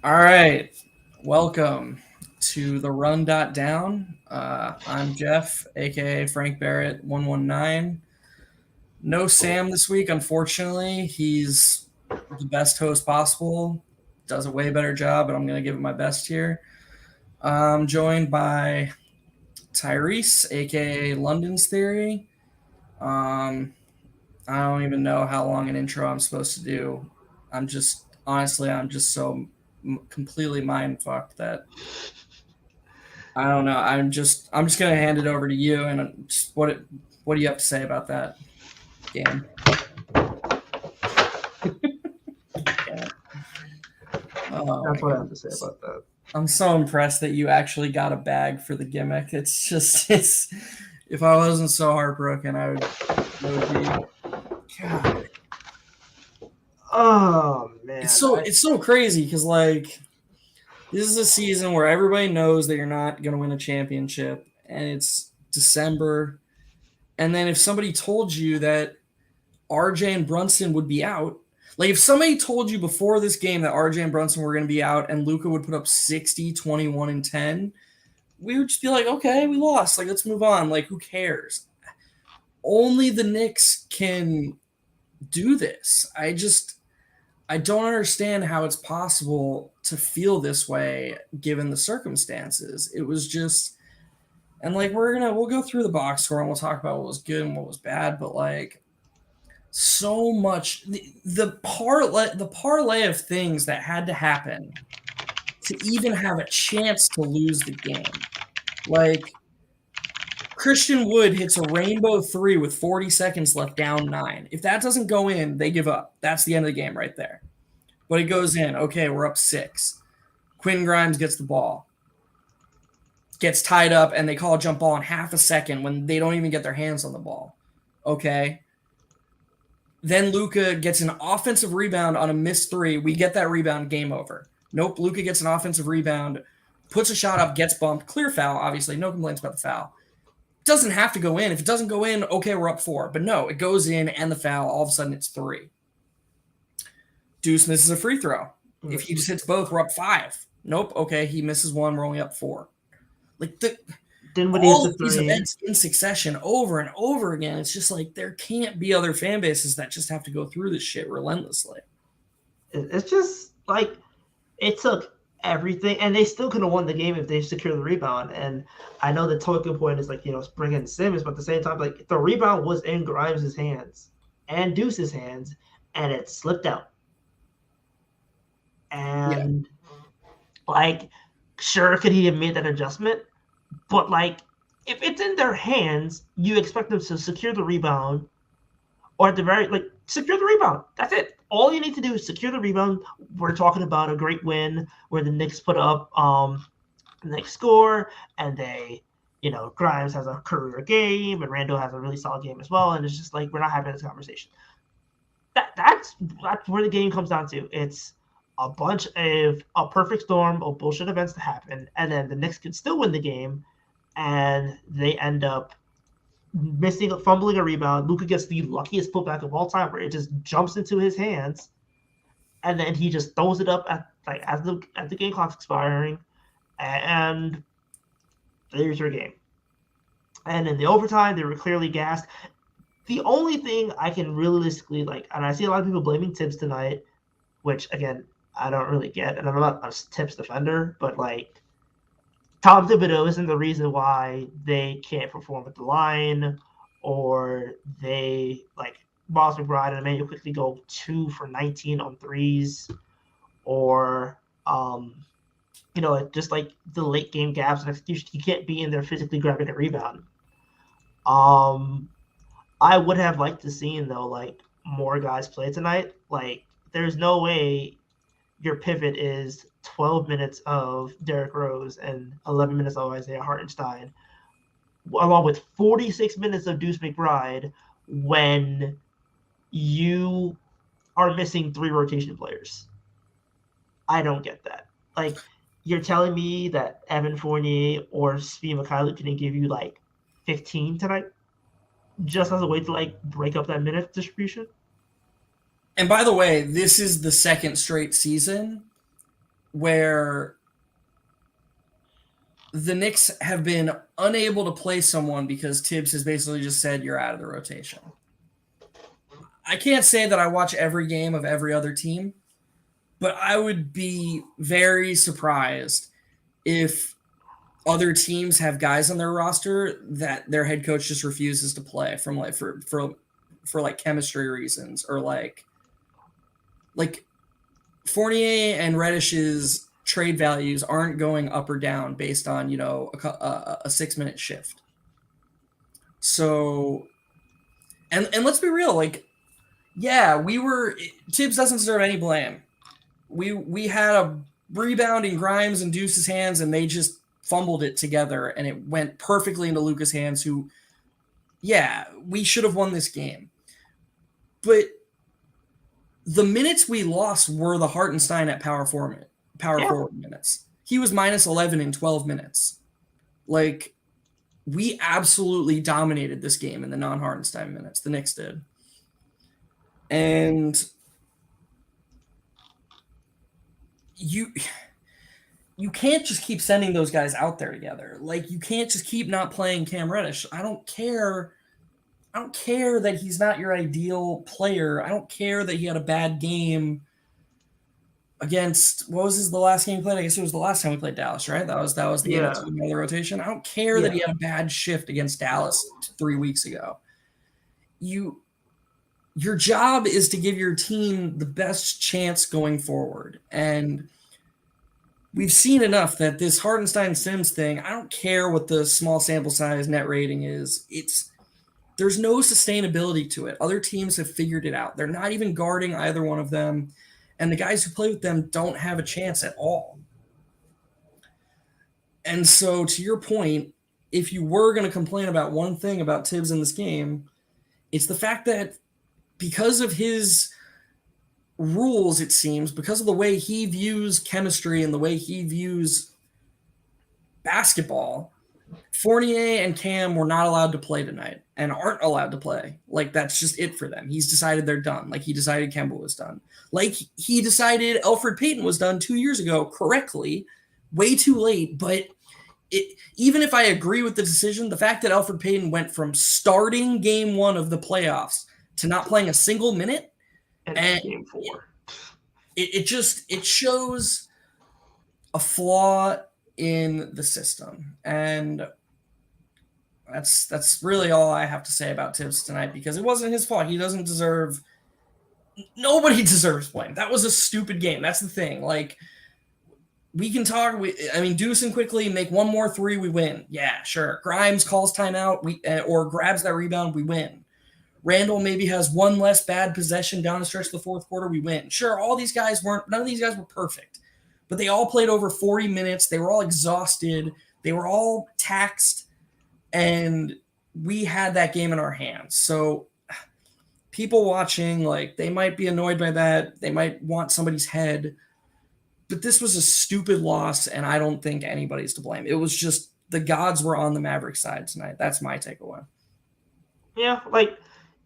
All right, welcome to the Run.down. I'm Jeff, aka Frank Barrett 119. No Sam this week, unfortunately. He's the best host possible. Does a way better job, but I'm going to give it my best here. I'm joined by Tyrese, aka London's Theory. Um, I don't even know how long an intro I'm supposed to do. I'm just so completely mind fucked that I don't know. I'm just gonna hand it over to you and just what do you have to say about that game? Yeah. Oh That's my what I have to say goodness. about that. I'm so impressed that you actually got a bag for the gimmick. It's if I wasn't so heartbroken, I would be God. Oh It's man, so it's so crazy because like this is a season where everybody knows that you're not gonna win a championship, and it's December. And then if somebody told you that RJ and Brunson would be out, like if somebody told you before this game that RJ and Brunson were going to be out and Luka would put up 60, 21, and 10, we would just be like, okay, we lost. Like, let's move on. Like, who cares? Only the Knicks can do this. I don't understand how it's possible to feel this way given the circumstances. It was just, and like, we'll go through the box score and we'll talk about what was good and what was bad, but like, so much the parlay of things that had to happen to even have a chance to lose the game. Like Christian Wood hits a rainbow three with 40 seconds left, down 9. If that doesn't go in, they give up. That's the end of the game right there. But it goes in. Okay, we're up 6. Quinn Grimes gets the ball, gets tied up, and they call a jump ball in half a second when they don't even get their hands on the ball. Okay. Then Luka gets an offensive rebound on a missed 3. We get that rebound, game over. Nope, Luka gets an offensive rebound, puts a shot up, gets bumped, clear foul, obviously, no complaints about the foul. Doesn't have to go in. If it doesn't go in, okay, we're up 4. But no, it goes in and the foul, all of a sudden it's 3. Deuce misses a free throw. If he just hits both, we're up 5. Nope, okay, he misses 1, we're only up 4. Like Dinwiddie hits all the of these three. events in succession over and over again, it's just like there can't be other fan bases that just have to go through this shit relentlessly. It's just like it took everything, and they still could have won the game if they secured the rebound. And I know the talking point is like bring in Simmons, but at the same time, like the rebound was in Grimes' hands and Deuce's hands, and it slipped out. Yeah. And like, sure, could he have made that adjustment? But like, if it's in their hands, you expect them to secure the rebound, or at the very secure the rebound. That's it. All you need to do is secure the rebound. We're talking about a great win where the Knicks put up the next score, and they, Grimes has a career game, and Randall has a really solid game as well. And it's just like we're not having this conversation. That's where the game comes down to. It's a bunch of a perfect storm of bullshit events to happen, and then the Knicks can still win the game, and they end up fumbling a rebound. Luka gets the luckiest putback of all time, where it just jumps into his hands, and then he just throws it up at as the game clock's expiring, and there's your game. And in the overtime, they were clearly gassed. The only thing I can realistically and I see a lot of people blaming Tibbs tonight, which again I don't really get, and I'm not a Tibbs defender, but Tom Thibodeau isn't the reason why they can't perform at the line, or they Miles McBride and Emmanuel quickly go 2 for 19 on threes, or just the late game gaps and execution. He can't be in there physically grabbing a rebound. I would have liked to see though more guys play tonight. There's no way your pivot is 12 minutes of Derrick Rose and 11 minutes of Isaiah Hartenstein, along with 46 minutes of Deuce McBride, when you are missing 3 rotation players. I don't get that. You're telling me that Evan Fournier or Svi Mykhailiuk couldn't give you 15 tonight, just as a way to break up that minute distribution? And by the way, this is the second straight season where the Knicks have been unable to play someone because Tibbs has basically just said you're out of the rotation. I can't say that I watch every game of every other team, but I would be very surprised if other teams have guys on their roster that their head coach just refuses to play from like for like chemistry reasons, or like Fournier and Reddish's trade values aren't going up or down based on, you know, a 6-minute shift. So, and let's be real, like, yeah, Tibbs doesn't deserve any blame. We had a rebound in Grimes and Deuce's hands, and they just fumbled it together, and it went perfectly into Luka's hands, who, yeah, we should have won this game. But the minutes we lost were the Hartenstein at power forward minutes. He was minus 11 in 12 minutes. Like, we absolutely dominated this game in the non-Hartenstein minutes. The Knicks did. And you can't just keep sending those guys out there together. Like, you can't just keep not playing Cam Reddish. I don't care that he's not your ideal player. I don't care that he had a bad game against, what was the last game he played? I guess it was the last time we played Dallas, right? That was the game that took him out of the rotation. I don't care that he had a bad shift against Dallas 3 weeks ago. Your job is to give your team the best chance going forward. And we've seen enough that this Hartenstein-Sims thing, I don't care what the small sample size net rating is. There's no sustainability to it. Other teams have figured it out. They're not even guarding either one of them. And the guys who play with them don't have a chance at all. And so, to your point, if you were going to complain about one thing about Tibbs in this game, it's the fact that because of his rules, it seems, because of the way he views chemistry and the way he views basketball, Fournier and Cam were not allowed to play tonight and aren't allowed to play. Like, that's just it for them. He's decided they're done. Like, he decided Kemba was done. Like, he decided Elfrid Payton was done 2 years ago correctly, way too late. But even if I agree with the decision, the fact that Elfrid Payton went from starting game 1 of the playoffs to not playing a single minute and game 4, it shows a flaw in the system. And that's really all I have to say about Tibbs tonight, because it wasn't his fault. He doesn't deserve – nobody deserves blame. That was a stupid game. That's the thing. Like, we can talk – Deuce and quickly make one more three, we win. Yeah, sure. Grimes calls timeout or grabs that rebound, we win. Randall maybe has one less bad possession down the stretch of the fourth quarter, we win. Sure, none of these guys were perfect. But they all played over 40 minutes. They were all exhausted. They were all taxed. And we had that game in our hands. So people watching, like, they might be annoyed by that. They might want somebody's head. But this was a stupid loss, and I don't think anybody's to blame. It was just the gods were on the Mavericks side tonight. That's my takeaway. Yeah, like,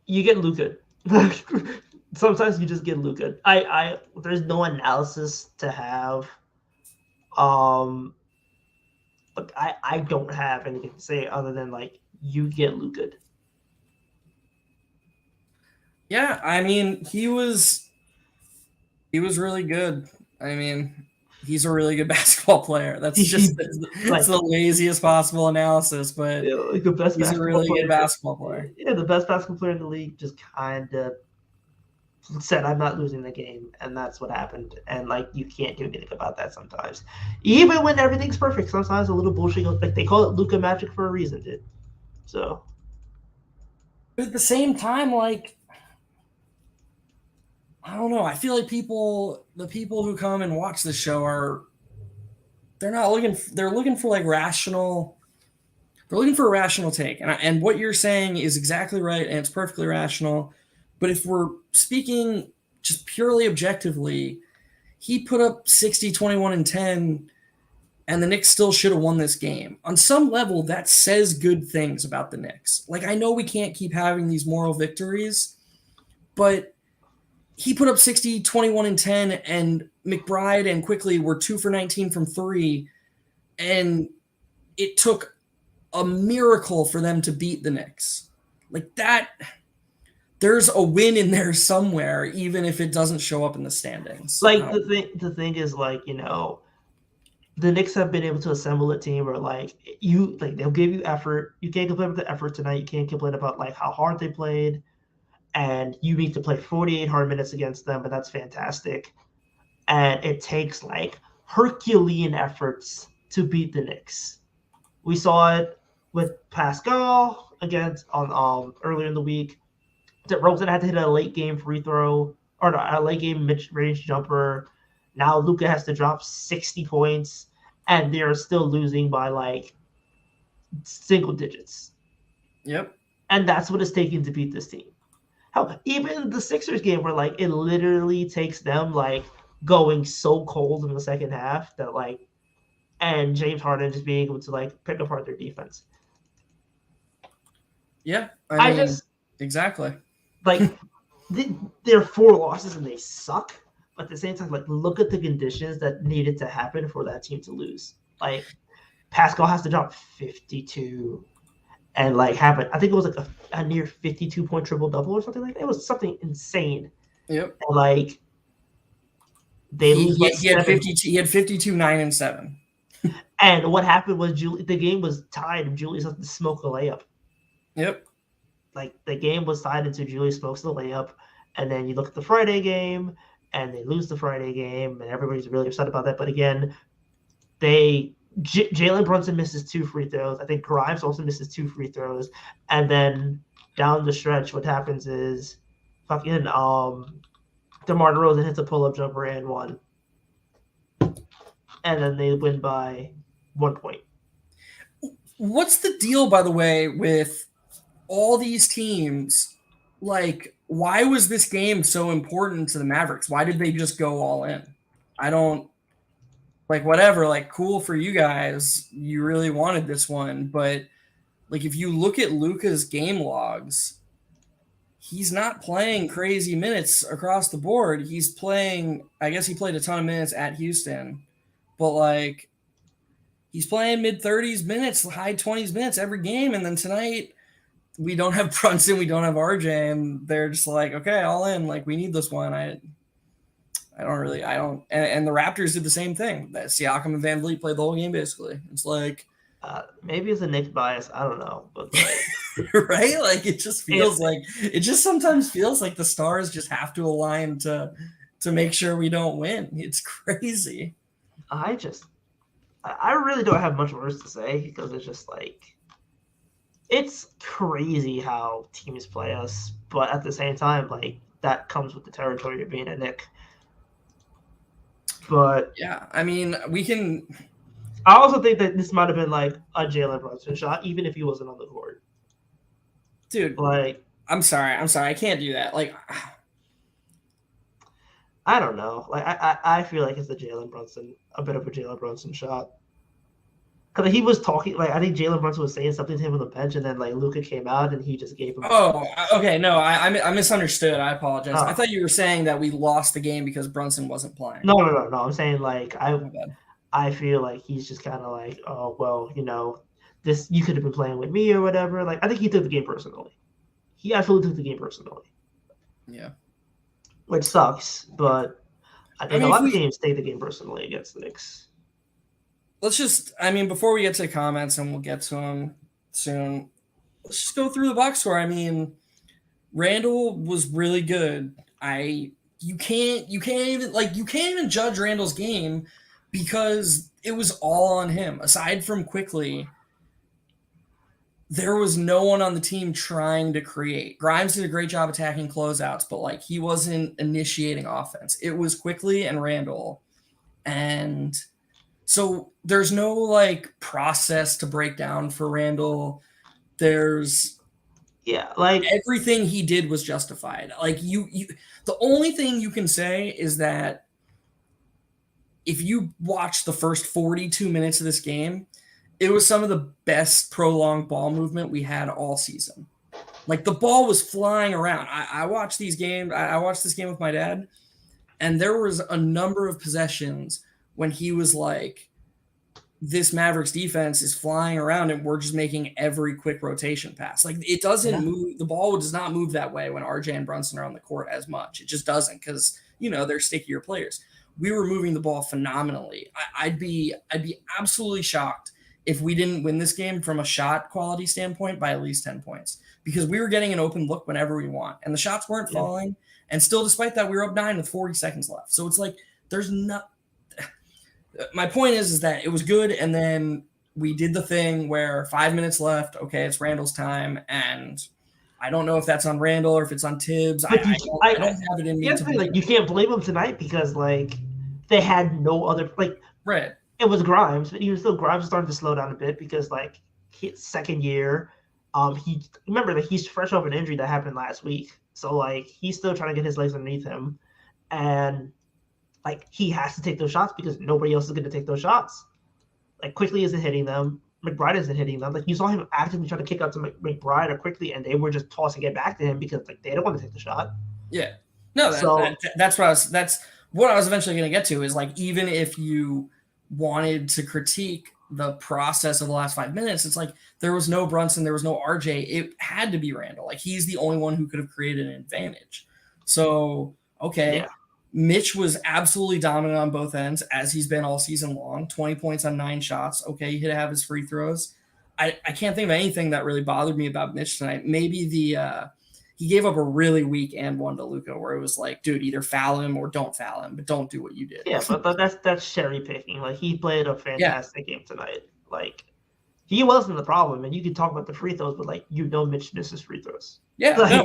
you get Luka. Sometimes you just get Luka. There's no analysis to have. But I don't have anything to say other than, like, you get Luka. Yeah, he was really good. He's a really good basketball player. That's the laziest possible analysis, but like the best he's a really good basketball player. Yeah, the best basketball player in the league just kind of said, I'm not losing the game, and that's what happened. And, like, you can't do anything about that sometimes. Even when everything's perfect, sometimes a little bullshit goes, like, they call it Luka magic for a reason, dude. So. But at the same time, like, I don't know. I feel like the people who come and watch the show they're looking for like rational. They're looking for a rational take. And what you're saying is exactly right, and it's perfectly rational. But if we're speaking just purely objectively, he put up 60, 21, and 10, and the Knicks still should have won this game. On some level, that says good things about the Knicks. Like, I know we can't keep having these moral victories, but he put up 60, 21, and 10, and McBride and Quickly were 2 for 19 from 3, and it took a miracle for them to beat the Knicks. Like that, there's a win in there somewhere, even if it doesn't show up in the standings. Like the thing is, like, the Knicks have been able to assemble a team where they'll give you effort. You can't complain about the effort tonight. You can't complain about like how hard they played, and you need to play 48 hard minutes against them, but that's fantastic. And it takes like Herculean efforts to beat the Knicks. We saw it with Pascal against on earlier in the week. DeRozan had to hit a late game free throw or a late game mid range jumper. Now Luka has to drop 60 points, and they're still losing by like single digits. Yep. And that's what it's taking to beat this team. How even the Sixers game where like it literally takes them like going so cold in the second half that like, and James Harden just being able to like pick apart their defense. Yeah, I mean, just exactly like they're 4 losses and they suck. But at the same time, like look at the conditions that needed to happen for that team to lose. Like Pascal has to drop 52 and like have it. I think it was like a near 52-point triple double or something like that. It was something insane. Yep. And like they lose. He had 52. He had 52, 9, and 7. And what happened was the game was tied, and Julius had to smoke a layup. Yep. Like the game was tied until Julius smokes the layup, and then you look at the Friday game, and they lose the Friday game, and everybody's really upset about that. But again, Jalen Brunson misses 2 free throws. I think Grimes also misses 2 free throws, and then down the stretch, what happens is fucking DeMar DeRozan hits a pull-up jumper and 1, and then they win by 1 point. What's the deal, by the way, with all these teams? Like, why was this game so important to the Mavericks? Why did they just go all in? I don't like whatever, like cool for you guys. You really wanted this one, but like if you look at Luka's game logs, he's not playing crazy minutes across the board. He's playing, I guess he played a ton of minutes at Houston, but like he's playing mid-30s minutes, high 20s minutes every game. And then tonight we don't have Brunson, we don't have RJ, and they're just like, okay, all in. Like, we need this one. I don't. And the Raptors did the same thing. That Siakam and Van Vliet played the whole game, basically. It's like. Maybe it's a Knicks bias. I don't know. But like, right? Like, it just feels it just sometimes feels like the stars just have to align to make sure we don't win. It's crazy. I really don't have much worse to say because it's just like it's crazy how teams play us, but at the same time, like that comes with the territory of being a Knick. But yeah, I mean, we can. I also think that this might have been like a Jalen Brunson shot, even if he wasn't on the court. Dude, like I'm sorry, I can't do that. Like, I don't know. Like I feel like it's a bit of a Jalen Brunson shot. Because he was talking, like I think Jalen Brunson was saying something to him on the bench, and then like Luka came out and he just gave him. Oh, okay, no, I misunderstood. I apologize. I thought you were saying that we lost the game because Brunson wasn't playing. No. I'm saying like I feel like he's just kind of like, oh well, this you could have been playing with me or whatever. Like I think he took the game personally. He absolutely took the game personally. Yeah. Which sucks, but I think a lot of teams take the game personally against the Knicks. Let's just, before we get to comments, and we'll get to them soon, let's just go through the box score. I mean, Randall was really good. You can't even judge Randall's game because it was all on him. Aside from Quickly, there was no one on the team trying to create. Grimes did a great job attacking closeouts, but like he wasn't initiating offense. It was Quickly and Randall. And so there's no like process to break down for Randall. There's like everything he did was justified. Like you the only thing you can say is that if you watch the first 42 minutes of this game, it was some of the best prolonged ball movement we had all season. Like the ball was flying around. I watched these games. I watched this game with my dad, and there was a number of possessions when he was like, this Mavericks defense is flying around and we're just making every quick rotation pass. Like it doesn't move. The ball does not move that way when RJ and Brunson are on the court as much. It just doesn't because, they're stickier players. We were moving the ball phenomenally. I'd be absolutely shocked if we didn't win this game from a shot quality standpoint by at least 10 points because we were getting an open look whenever we want and the shots weren't falling. And still, despite that, we were up 9 with 40 seconds left. So it's like there's not. My point is that it was good, and then we did the thing where 5 minutes left. Okay, it's Randall's time, and I don't know if that's on Randall or if it's on Tibbs. I don't have it in me. You can't blame him tonight because they had no other right. It was Grimes, but even still, Grimes started to slow down a bit because his second year, he's fresh off an injury that happened last week, so he's still trying to get his legs underneath him, and he has to take those shots because nobody else is going to take those shots. Quickly isn't hitting them. McBride isn't hitting them. You saw him actively trying to kick out to McBride or Quickly, and they were just tossing it back to him because they don't want to take the shot. Yeah, no, that's what I was eventually going to get to is even if you wanted to critique the process of the last 5 minutes, it's there was no Brunson, there was no RJ. It had to be Randall. He's the only one who could have created an advantage. So okay. Yeah. Mitch was absolutely dominant on both ends, as he's been all season long. 20 points on 9 shots. Okay, he hit half his free throws. I can't think of anything that really bothered me about Mitch tonight. Maybe he gave up a really weak and one to Luka, where it was dude, either foul him or don't foul him, but don't do what you did. Yeah, but that's cherry picking. He played a fantastic game tonight. He wasn't the problem, and you can talk about the free throws, but Mitch misses free throws. Yeah,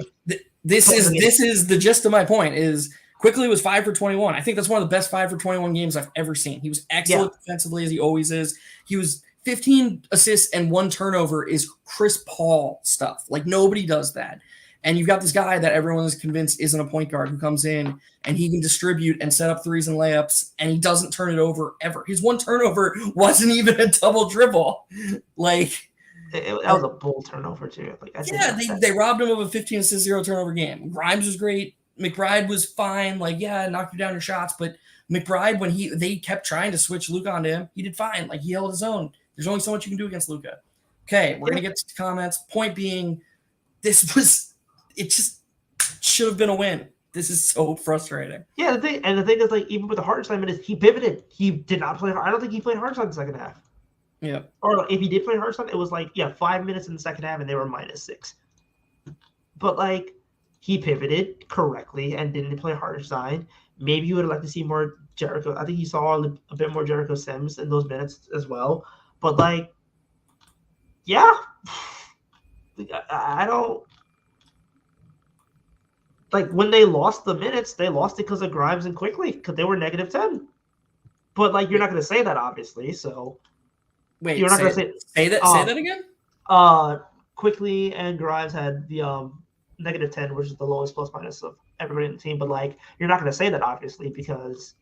this is the gist of my point is. Quickly was 5 for 21. I think that's one of the best 5 for 21 games I've ever seen. He was excellent defensively as he always is. He was 15 assists and 1 turnover is Chris Paul stuff. Nobody does that. And you've got this guy that everyone is convinced isn't a point guard who comes in and he can distribute and set up threes and layups and he doesn't turn it over ever. His 1 turnover wasn't even a double dribble. That was a bull turnover too. They robbed him of a 15 assist 0 turnover game. Grimes was great. McBride was fine. Knocked you down your shots. But McBride, when they kept trying to switch Luka onto him, he did fine. He held his own. There's only so much you can do against Luka. Okay, we're going to get to comments. Point being, it just should have been a win. This is so frustrating. Yeah, the thing is, even with the Hartenstein minutes, he pivoted. He did not play. I don't think he played Hartenstein in the second half. Yeah. Or if he did play Hartenstein, it was 5 minutes in the second half, and they were -6. But he pivoted correctly and didn't play Hartenstein. Maybe you would have liked to see more Jericho. I think he saw a bit more Jericho Sims in those minutes as well. But I don't when they lost the minutes, they lost it because of Grimes and Quickly because they were -10. But you're not going to say that obviously. So wait, you're not going to say that. Say that again. Quickly and Grimes had the -10, which is the lowest plus minus of everybody in the team. But you're not going to say that obviously because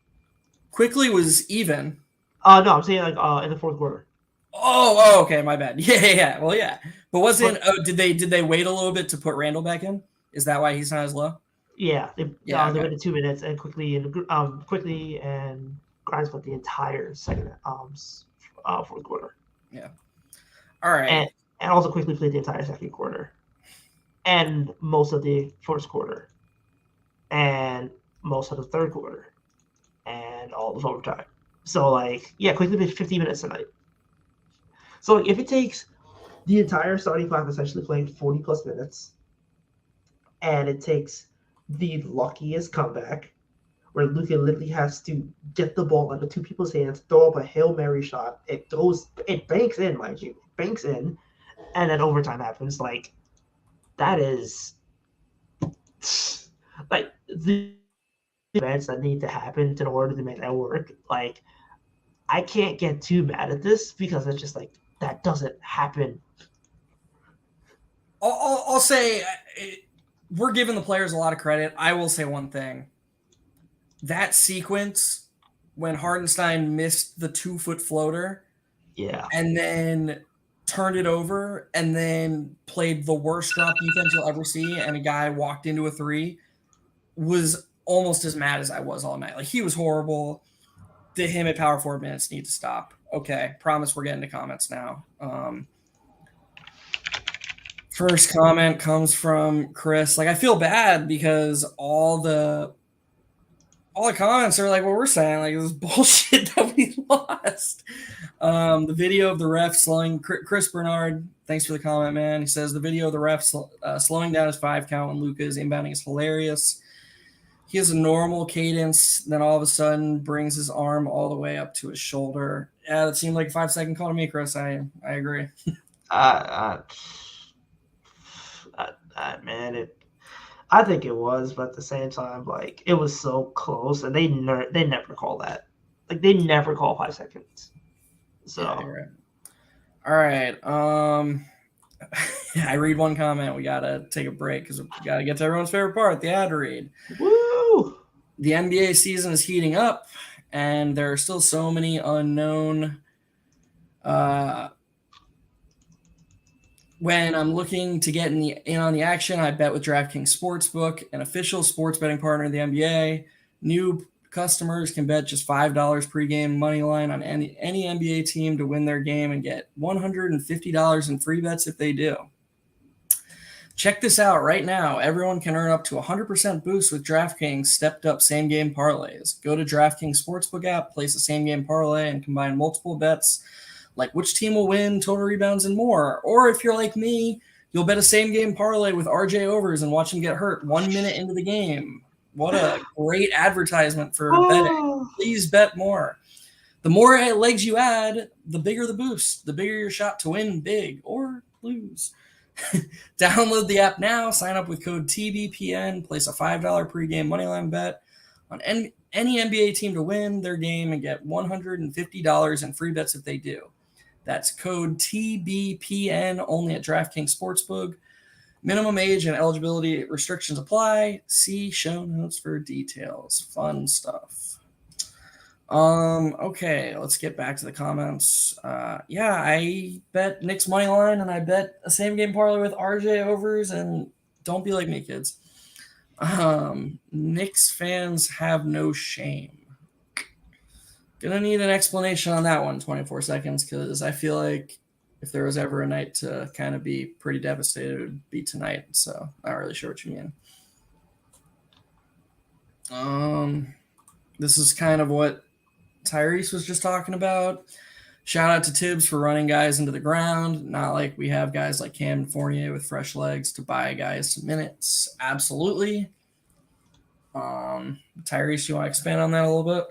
Quickly was even. No, I'm saying in the fourth quarter. Oh, okay, my bad. Yeah. Well, yeah, but did they wait a little bit to put Randall back in? Is that why he's not as low? Yeah, they waited 2 minutes and Quickly and Grimes put the entire second fourth quarter. Yeah. All right. And also Quickly played the entire second quarter. And most of the first quarter, and most of the third quarter, and all of overtime. So Quickly played 15 minutes tonight. So if it takes the entire starting five essentially playing 40 plus minutes, and it takes the luckiest comeback where Luka literally has to get the ball under 2 people's hands, throw up a Hail Mary shot, it banks in, mind you, banks in, and then overtime happens. That is the events that need to happen in order to make that work. I can't get too mad at this because it's just that doesn't happen. I'll say we're giving the players a lot of credit. I will say one thing. That sequence when Hartenstein missed the 2-foot floater, yeah, and then turned it over and then played the worst drop defense you'll ever see, and a guy walked into a three, was almost as mad as I was all night. Like, he was horrible. Him at power forward minutes need to stop. Okay, promise we're getting to comments now. First comment comes from Chris. Like, I feel bad because all the comments are like what we're saying. Like, this bullshit that we lost. The video of the ref slowing Chris Bernard. Thanks for the comment, man. He says the video of the ref slowing down his 5 count when Luka is inbounding is hilarious. He has a normal cadence, then all of a sudden brings his arm all the way up to his shoulder. Yeah, that seemed like a 5-second call to me, Chris. I agree. Man, I think it was, but at the same time, like, it was so close, and they never call that. Like, they never call 5 seconds. So, yeah, you're right. All right. I read one comment. We gotta take a break because we gotta get to everyone's favorite part, the ad read. Woo! The NBA season is heating up, and there are still so many unknown. When I'm looking to get in on the action, I bet with DraftKings Sportsbook, an official sports betting partner of the NBA. New customers can bet just $5 pregame money line on any NBA team to win their game and get $150 in free bets if they do. Check this out right now. Everyone can earn up to 100% boost with DraftKings stepped-up same-game parlays. Go to DraftKings Sportsbook app, place a same-game parlay, and combine multiple bets like which team will win, total rebounds, and more. Or if you're like me, you'll bet a same-game parlay with RJ overs and watch him get hurt 1 minute into the game. What a great advertisement for betting. Please bet more. The more legs you add, the bigger the boost, the bigger your shot to win big or lose. Download the app now, sign up with code TBPN, place a $5 pregame moneyline bet on any NBA team to win their game and get $150 in free bets if they do. That's code TBPN only at DraftKings Sportsbook. Minimum age and eligibility restrictions apply. See show notes for details. Fun stuff. Okay, let's get back to the comments. Yeah, I bet Knicks money line and I bet a same game parlay with RJ overs, and don't be like me, kids. Knicks fans have no shame. Gonna need an explanation on that one, 24 seconds, because I feel like if there was ever a night to kind of be pretty devastated, it would be tonight. So not really sure what you mean. This is kind of what Tyrese was just talking about. Shout out to Tibbs for running guys into the ground. Not like we have guys like Cam and Fournier with fresh legs to buy guys some minutes. Absolutely. Tyrese, you want to expand on that a little bit?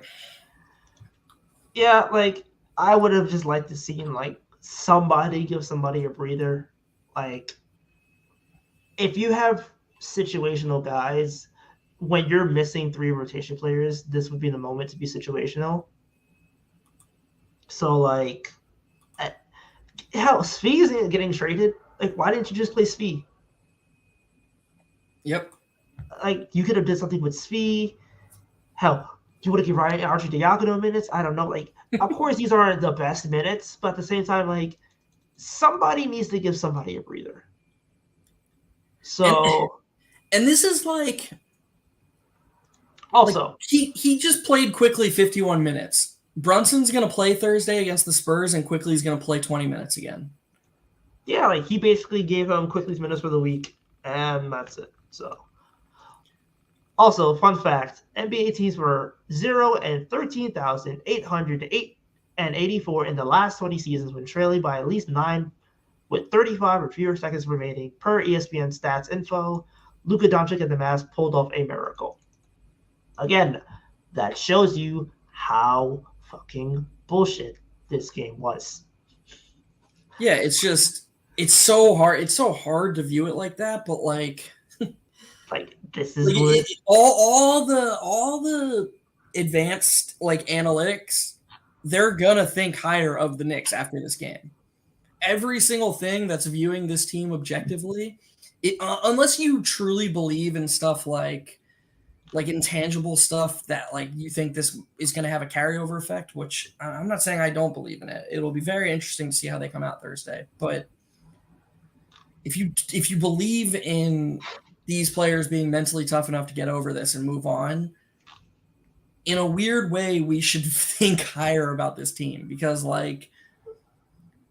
Yeah, like, I would have just liked to see like somebody give somebody a breather. Like, if you have situational guys, when you're missing 3 rotation players, this would be the moment to be situational. So, like, hell, Svi isn't getting traded. Like, why didn't you just play Svi? Yep. Like, you could have did something with Svi. Hell, you would have given Ryan Archie Diakono minutes. I don't know. Like, of course, these aren't the best minutes, but at the same time, like, somebody needs to give somebody a breather. So, and this is like, also, he just played quickly 51 minutes. Brunson's going to play Thursday against the Spurs, and Quickly's going to play 20 minutes again. Yeah, like, he basically gave Quickly's minutes for the week, and that's it. So, also, fun fact, NBA teams were 0 and 13,884 in the last 20 seasons when trailing by at least 9 with 35 or fewer seconds remaining per ESPN stats info. Luka Doncic and the Mavs pulled off a miracle. Again, that shows you how fucking bullshit this game was. Yeah, it's so hard. It's so hard to view it like that, but like this is like, all the advanced like analytics, they're gonna think higher of the Knicks after this game. Every single thing that's viewing this team objectively, unless you truly believe in stuff like like intangible stuff that like you think this is going to have a carryover effect, which I'm not saying I don't believe in it. It'll be very interesting to see how they come out Thursday. But if you believe in these players being mentally tough enough to get over this and move on, in a weird way, we should think higher about this team because like,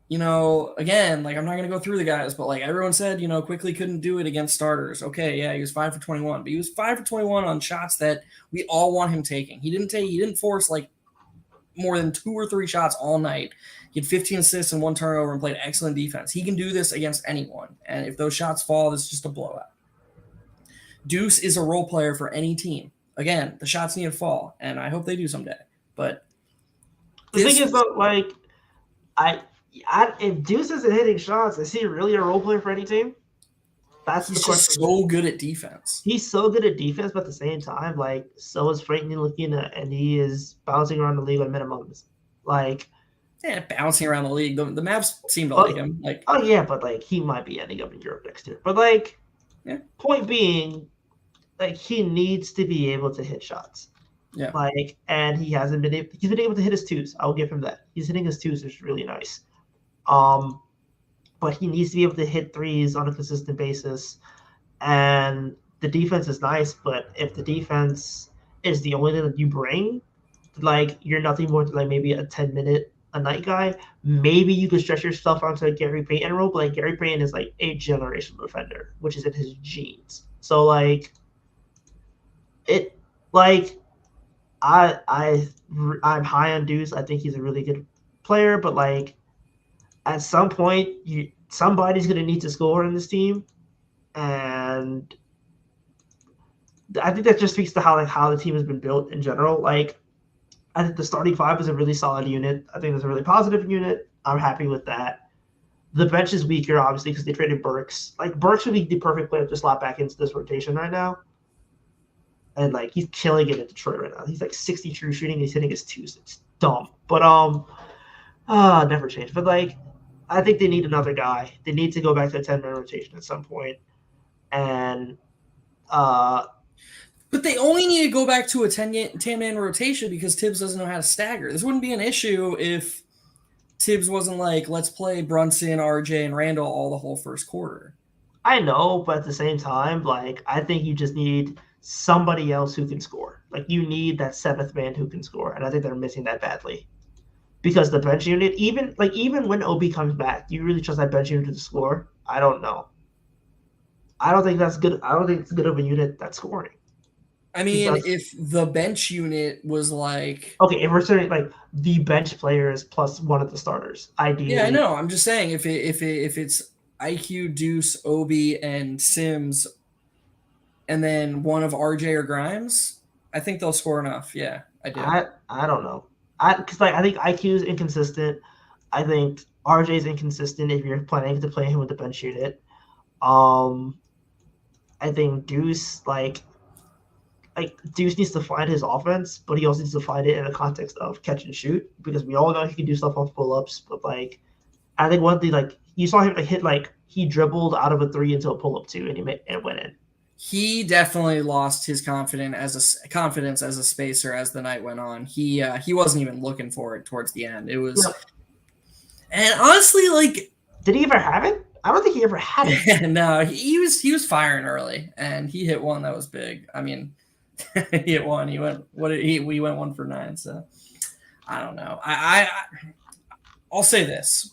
you know, again, like I'm not going to go through the guys, but like everyone said, you know, Quickly couldn't do it against starters. Okay, yeah, he was 5 for 21, but he was 5 for 21 on shots that we all want him taking. He didn't force like more than 2 or 3 shots all night. He had 15 assists and 1 turnover and played excellent defense. He can do this against anyone. And if those shots fall, this is just a blowout. Deuce is a role player for any team. Again, the shots need to fall, and I hope they do someday. But the thing is, though, like, if Deuce isn't hitting shots, is he really a role player for any team? That's the question. He's so good at defense. He's so good at defense, but at the same time, like, so is Frank Ntilikina, and he is bouncing around the league on minimums. Like, yeah, bouncing around the league. The Mavs seem to like him. Like, oh yeah, but like he might be ending up in Europe next year. But like, yeah. Point being, like he needs to be able to hit shots. Yeah. Like, and he hasn't been able. He's been able to hit his twos. I'll give him that. He's hitting his twos, which is really nice. But he needs to be able to hit threes on a consistent basis. And the defense is nice, but if the defense is the only thing that you bring, like you're nothing more than like maybe a 10-minute a night guy, maybe you could stretch yourself onto a Gary Payton role, but like Gary Payton is like a generational defender, which is in his genes. So like it like I'm high on Deuce. I think he's a really good player, but like at some point somebody's gonna need to score in this team. And I think that just speaks to how the team has been built in general. Like I think the starting 5 is a really solid unit. I think it's a really positive unit. I'm happy with that. The bench is weaker, obviously, because they traded Burks. Like, Burks would be the perfect player to slot back into this rotation right now. And, like, he's killing it at Detroit right now. He's, like, 60 true shooting. He's hitting his twos. It's dumb. But, never changed. But, like, I think they need another guy. They need to go back to a 10-man rotation at some point. And, but they only need to go back to a 10-man rotation because Tibbs doesn't know how to stagger. This wouldn't be an issue if Tibbs wasn't like, let's play Brunson, RJ, and Randall all the whole first quarter. I know, but at the same time, like, I think you just need somebody else who can score. Like, you need that 7th man who can score, and I think they're missing that badly. Because the bench unit, even when Obi comes back, do you really trust that bench unit to score? I don't know. I don't think that's good. I don't think it's good of a unit that's scoring. I mean, if the bench unit was like... Okay, if we're saying like the bench players plus one of the starters, ideally. Yeah, I know. I'm just saying if it's IQ, Deuce, Obi, and Sims, and then one of RJ or Grimes, I think they'll score enough. Yeah, I do. I don't know. Because like I think IQ is inconsistent. I think RJ is inconsistent if you're planning to play him with the bench unit. I think Deuce Deuce needs to find his offense, but he also needs to find it in the context of catch and shoot because we all know he can do stuff off pull-ups. But like, I think one thing like you saw him like hit like he dribbled out of a 3 into a pull-up 2 and it went in. He definitely lost his confidence as a spacer as the night went on. He wasn't even looking for it towards the end. It was, and honestly, like, did he ever have it? I don't think he ever had it. No, he was firing early, and he hit one that was big. I mean, he hit one. He went. We went 1 for 9. So I don't know. I'll say this.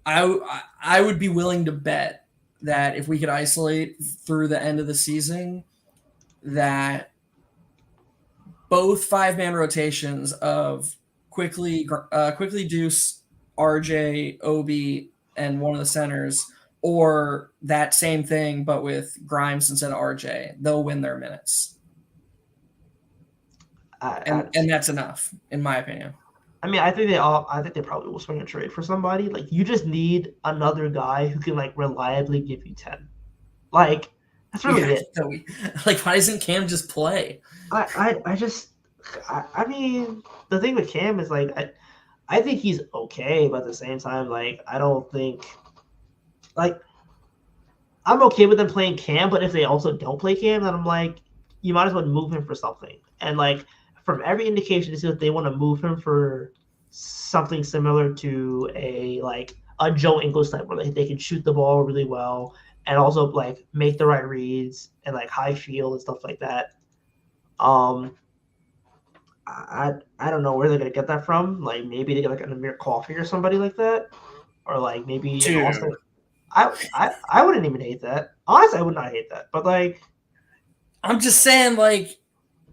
I would be willing to bet that if we could isolate through the end of the season, that both 5-man rotations of quickly Deuce, RJ, Obi, and one of the centers, or that same thing but with Grimes instead of RJ, they'll win their minutes. And that's enough, in my opinion. I mean, I think they probably will swing a trade for somebody. Like, you just need another guy who can like reliably give you 10. Like, that's really it. Like, why doesn't Cam just play? I mean, the thing with Cam is like I think he's okay, but at the same time, like I don't think like I'm okay with them playing Cam, but if they also don't play Cam, then I'm like, you might as well move him for something. And like from every indication, it seems that they want to move him for something similar to a Joe Ingles type, where they can shoot the ball really well and also like make the right reads and like high field and stuff like that. I don't know where they're gonna get that from. Like maybe they get like an Amir Coffey or somebody like that, or like maybe an Austin. I wouldn't even hate that. Honestly, I would not hate that. But like, I'm just saying, like,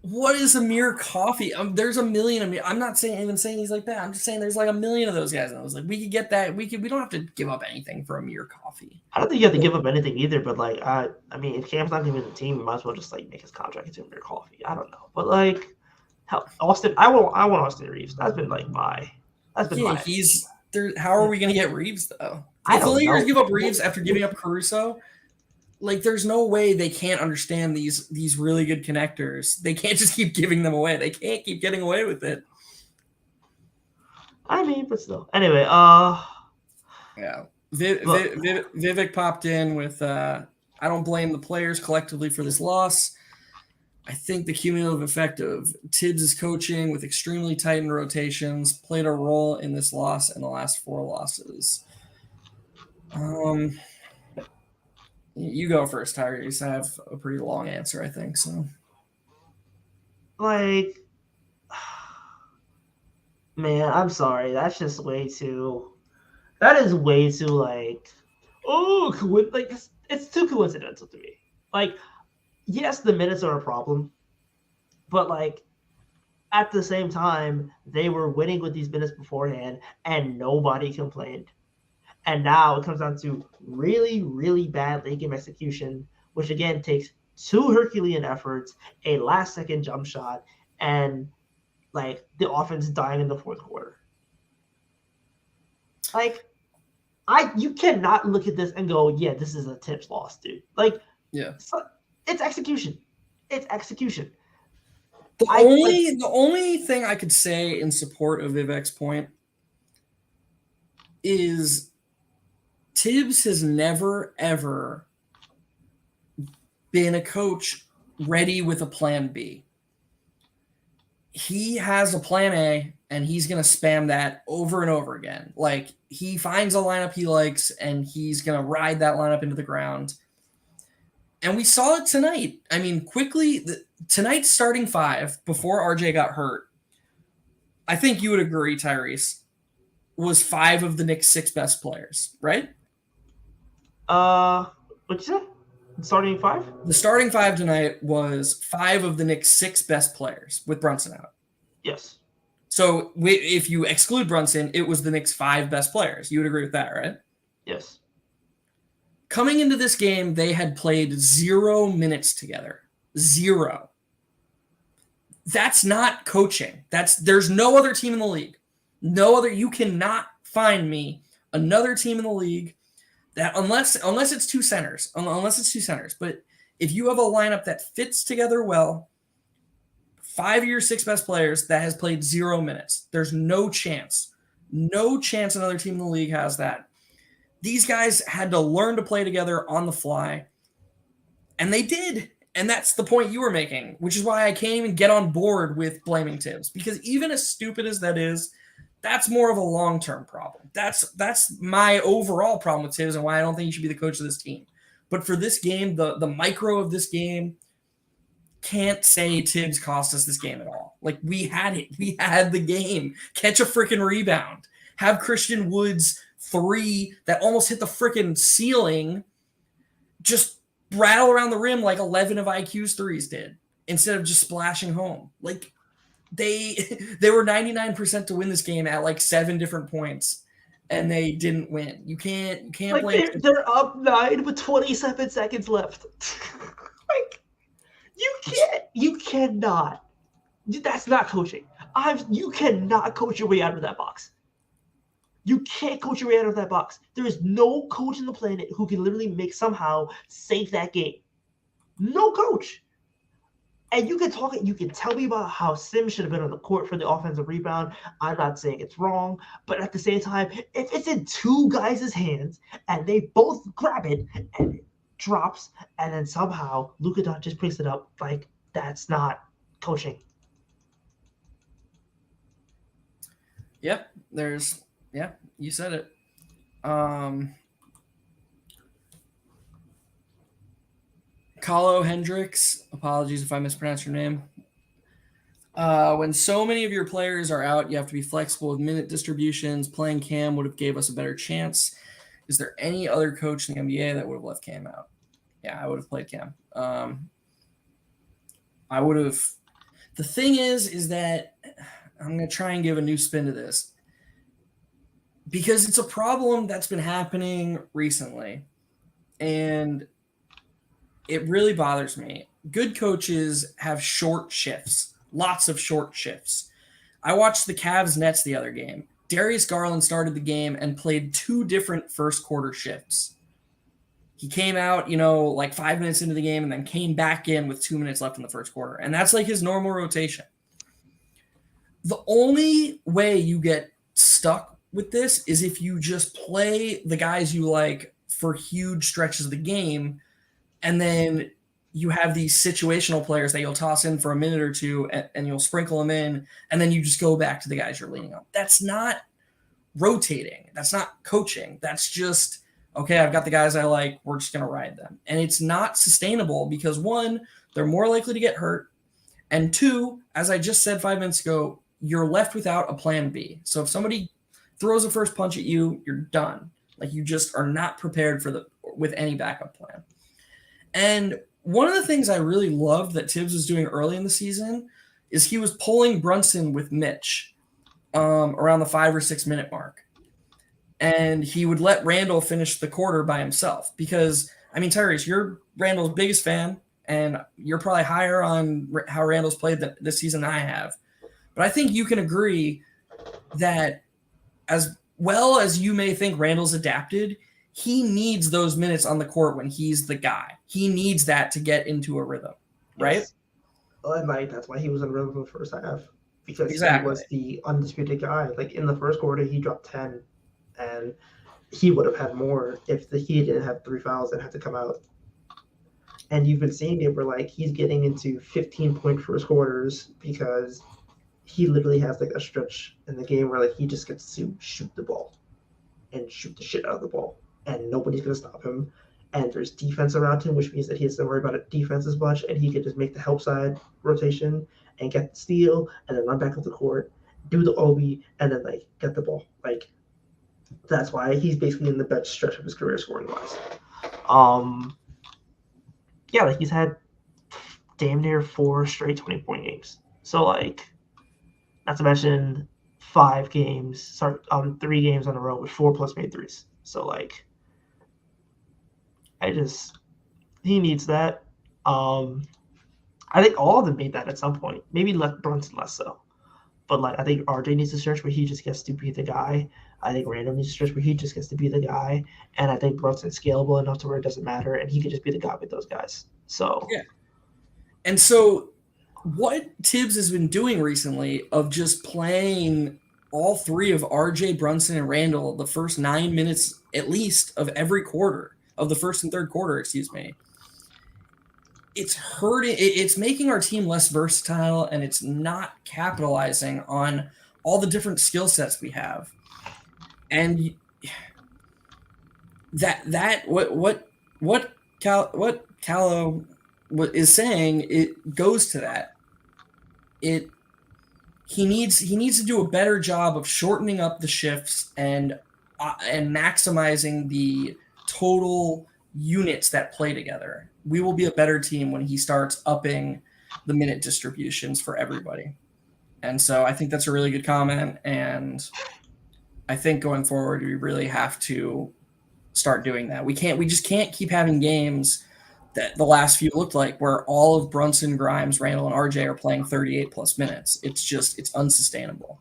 what is Amir Coffey? There's a million Amir. I'm not even saying he's like that. I'm just saying there's like a million of those guys. And I was like, we could get that. We don't have to give up anything for Amir Coffey. I don't think you have to give up anything either. But like, I mean, if Cam's not giving the team, you might as well just like make his contract into Amir Coffey. I don't know, but like, Austin, I want Austin Reeves. That's been my. He's there. How are we gonna get Reeves though? I If the don't know. Lakers give up Reeves after giving up Caruso, like there's no way they can't understand these really good connectors. They can't just keep giving them away. They can't keep getting away with it. I mean, but still. Anyway, yeah. Vivek popped in with I don't blame the players collectively for this loss. I think the cumulative effect of Tibbs' coaching with extremely tightened rotations played a role in this loss and the last 4 losses. You go first, Tyrese. I have a pretty long answer, I think. So, like, man, I'm sorry. That's just way too. That is way too like. Oh, like it's too coincidental to me. Like, yes, the minutes are a problem, but like at the same time, they were winning with these minutes beforehand, and nobody complained. And now it comes down to really, really bad late game execution, which again takes 2 Herculean efforts, a last-second jump shot, and like the offense dying in the 4th quarter. Like, you cannot look at this and go, yeah, this is a Tibbs loss, dude. Like, yeah, it's execution. It's execution. The only thing I could say in support of Vivek's point is Tibbs has never, ever been a coach ready with a plan B. He has a plan A, and he's going to spam that over and over again. Like, he finds a lineup he likes, and he's going to ride that lineup into the ground. And we saw it tonight. I mean, quickly, tonight's starting 5, before RJ got hurt, I think you would agree, Tyrese, was 5 of the Knicks' 6 best players, right? What'd you say? Starting 5? The starting 5 tonight was 5 of the Knicks' 6 best players with Brunson out. Yes. So if you exclude Brunson, it was the Knicks' 5 best players. You would agree with that, right? Yes. Coming into this game, they had played 0 minutes together. 0. That's not coaching. There's no other team in the league. You cannot find me another team in the league that unless it's 2 centers, but if you have a lineup that fits together well, 5 of your 6 best players that has played 0 minutes, there's no chance another team in the league has that. These guys had to learn to play together on the fly, and they did. And that's the point you were making, which is why I can't even get on board with blaming Tibbs, because even as stupid as that is, that's more of a long-term problem. That's my overall problem with Tibbs and why I don't think he should be the coach of this team. But for this game, the micro of this game, can't say Tibbs cost us this game at all. Like, we had it. We had the game. Catch a freaking rebound. Have Christian Wood's 3 that almost hit the freaking ceiling just rattle around the rim like 11 of IQ's 3s did instead of just splashing home. Like, they were 99% to win this game at like 7 different points, and they didn't win. You can't like blame. They're up 9 with 27 seconds left. Like, you cannot. That's not coaching. You cannot coach your way out of that box. You can't coach your way out of that box. There is no coach in the planet who can literally somehow save that game. No coach. And you can tell me about how Sims should have been on the court for the offensive rebound. I'm not saying it's wrong, but at the same time, if it's in 2 guys' hands and they both grab it and it drops, and then somehow Luka Doncic picks it up, like, That's not coaching. Yep, you said it. Kahlo Hendricks, apologies if I mispronounced your name. When so many of your players are out, you have to be flexible with minute distributions. Playing Cam would have gave us a better chance. Is there any other coach in the NBA that would have left Cam out? Yeah, I would have played Cam. I would have. The thing is that I'm going to try and give a new spin to this because it's a problem that's been happening recently, and it really bothers me. Good coaches have short shifts, lots of short shifts. I watched the Cavs Nets the other game. Darius Garland started the game and played 2 different first quarter shifts. He came out, like 5 minutes into the game and then came back in with 2 minutes left in the first quarter. And that's like his normal rotation. The only way you get stuck with this is if you just play the guys you like for huge stretches of the game, and then you have these situational players that you'll toss in for a minute or two and you'll sprinkle them in, and then you just go back to the guys you're leaning on. That's not rotating. That's not coaching. That's just, okay, I've got the guys I like. We're just going to ride them. And it's not sustainable because, one, they're more likely to get hurt. And 2, as I just said 5 minutes ago, you're left without a plan B. So if somebody throws a first punch at you, you're done. Like, you just are not prepared with any backup plan. And one of the things I really loved that Tibbs was doing early in the season is he was pulling Brunson with Mitch around the 5 or 6 minute mark. And he would let Randall finish the quarter by himself because, Tyrese, you're Randall's biggest fan, and you're probably higher on how Randall's played this season than I have. But I think you can agree that as well as you may think Randall's adapted, he needs those minutes on the court when he's the guy. He needs that to get into a rhythm, right? Yes. Well, and that's why he was in rhythm in the first half, because exactly. He was the undisputed guy. Like in the first quarter, he dropped 10, and he would have had more if he didn't have 3 fouls and had to come out. And you've been seeing it where he's getting into 15-point first quarters because he literally has a stretch in the game where he just gets to shoot the ball and shoot the shit out of the ball, and nobody's going to stop him. And there's defense around him, which means that he has to worry about defense as much, and he can just make the help side rotation and get the steal and then run back up the court, do the OB, and then get the ball. That's why he's basically in the best stretch of his career scoring wise. He's had damn near 4 straight 20-point games. So not to mention 3 games in a row with 4+ made threes. So he needs that. I think all of them need that at some point. Maybe Brunson less so. But I think RJ needs a stretch where he just gets to be the guy. I think Randall needs a stretch where he just gets to be the guy. And I think Brunson's scalable enough to where it doesn't matter, and he could just be the guy with those guys. So yeah. And so what Tibbs has been doing recently of just playing all 3 of RJ, Brunson, and Randall the first 9 minutes at least of every quarter, of the first and third quarter, it's hurting. It's making our team less versatile, and it's not capitalizing on all the different skill sets we have. And what Kahlo is saying, it goes to that. He needs to do a better job of shortening up the shifts and maximizing the total units that play together. We will be a better team when he starts upping the minute distributions for everybody. And so I think that's a really good comment. And I think going forward, we really have to start doing that. We just can't keep having games that the last few looked like where all of Brunson, Grimes, Randall, and RJ are playing 38+ minutes. It's unsustainable.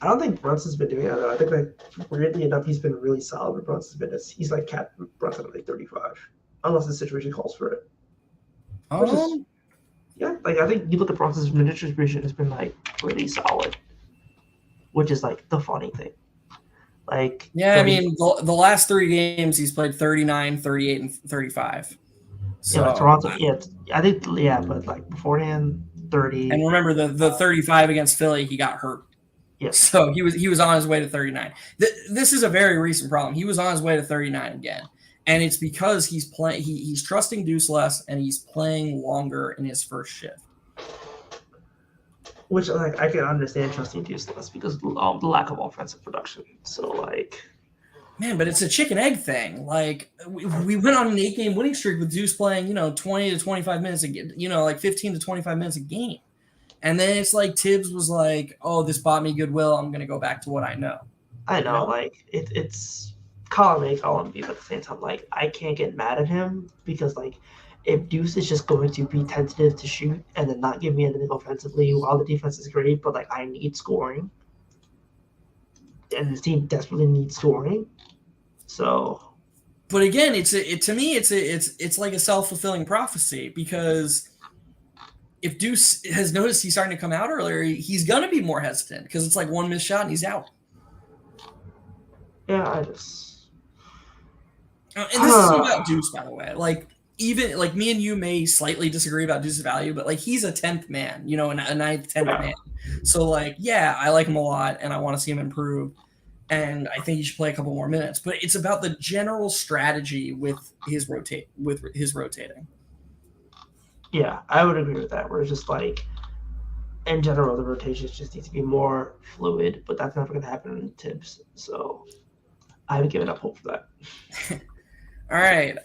I don't think Brunson's been doing that, though. I think, weirdly enough, he's been really solid with Brunson's minutes. He's capped Brunson at 35, unless the situation calls for it. I think you look at Brunson's minute distribution has been pretty solid, which is the funny thing. The last 3 games he's played 39, 38, and 35. Yeah, like So, Toronto. Yeah, I think. Yeah, but like beforehand, 30. and remember the 35 against Philly, he got hurt. Yep. So he was on his way to 39. This is a very recent problem. He was on his way to 39 again, and it's because he's playing. He's trusting Deuce less, and he's playing longer in his first shift. Which like I can understand trusting Deuce less because the lack of offensive production. So like, man, but it's a chicken egg thing. Like we went on an 8-game winning streak with Deuce playing, 20 to 25 minutes a game, like 15 to 25 minutes a game. And then it's like Tibbs was like, "Oh, this bought me goodwill. I'm going to go back to what I know." I know, like it's column A, column B, but at the same time, like I can't get mad at him because like if Deuce is just going to be tentative to shoot and then not give me anything offensively while the defense is great, but like I need scoring, and this team desperately needs scoring, so. But again, to me, it's like a self-fulfilling prophecy because if Deuce has noticed he's starting to come out earlier, he's going to be more hesitant because it's like one missed shot and he's out. Yeah, I just. And this isn't about Deuce, by the way. Like, even like me and you may slightly disagree about Deuce's value, but like he's a 10th man, a 9th, 10th man. So like, yeah, I like him a lot and I want to see him improve. And I think he should play a couple more minutes. But it's about the general strategy with his rotating. Yeah, I would agree with that. Where it's just like, in general, the rotations just need to be more fluid, but that's never going to happen in Tibbs. So I haven't given up hope for that. All right.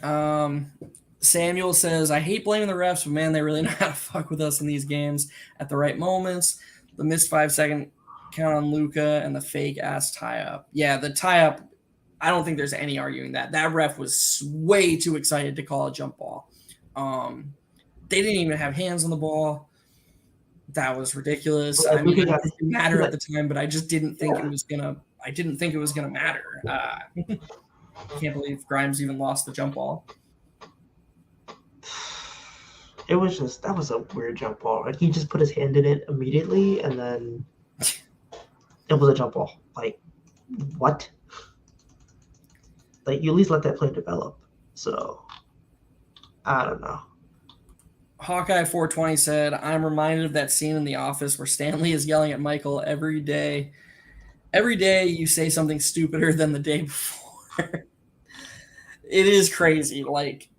Samuel says, I hate blaming the refs, but man, they really know how to fuck with us in these games at the right moments. The missed 5-second count on Luka and the fake ass tie up. Yeah, the tie up, I don't think there's any arguing that. That ref was way too excited to call a jump ball. They didn't even have hands on the ball. That was ridiculous. I mean, it didn't matter at the time, but I just didn't think it was gonna. I didn't think it was gonna matter. I can't believe Grimes even lost the jump ball. It was just that was a weird jump ball. Like he just put his hand in it immediately, and then it was a jump ball. Like what? Like you at least let that play develop. So I don't know. Hawkeye 420 said, I'm reminded of that scene in The Office where Stanley is yelling at Michael every day. Every day you say something stupider than the day before. It is crazy. Like,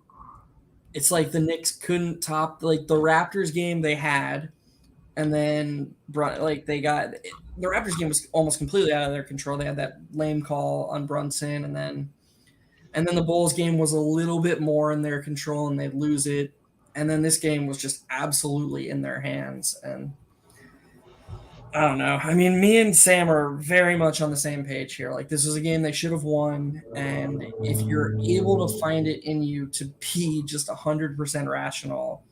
it's like the Knicks couldn't top like the Raptors game they had, and then like the Raptors game was almost completely out of their control. They had that lame call on Brunson, and then the Bulls game was a little bit more in their control, and they'd lose it. And then this game was just absolutely in their hands. And I don't know. I mean, me and Sam are very much on the same page here. Like, this was a game they should have won. And if you're able to find it in you to be just 100% rational,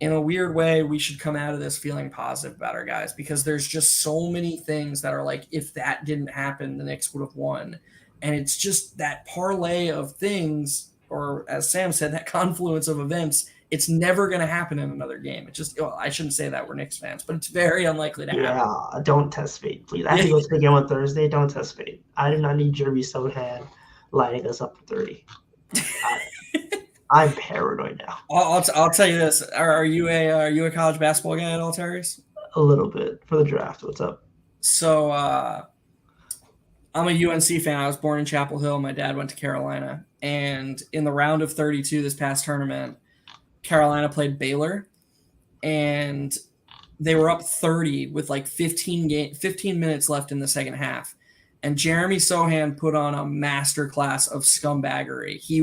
in a weird way, we should come out of this feeling positive about our guys because there's just so many things that are like, if that didn't happen, the Knicks would have won. And it's just that parlay of things, or as Sam said, that confluence of events, it's never going to happen in another game. It just, well, I shouldn't say that, we're Knicks fans, but it's very unlikely to happen. Yeah, don't test fate, please. I have to go to the game on Thursday. Don't test fate. I do not need Jeremy Sohan lining us up for 30. I'm paranoid now. I'll tell you this. Are you a college basketball guy at all, Terrence? A little bit for the draft. What's up? So I'm a UNC fan. I was born in Chapel Hill. My dad went to Carolina. And in the round of 32 this past tournament, Carolina played Baylor. And they were up 30 with like 15 minutes left in the second half. And Jeremy Sohan put on a masterclass of scumbaggery. He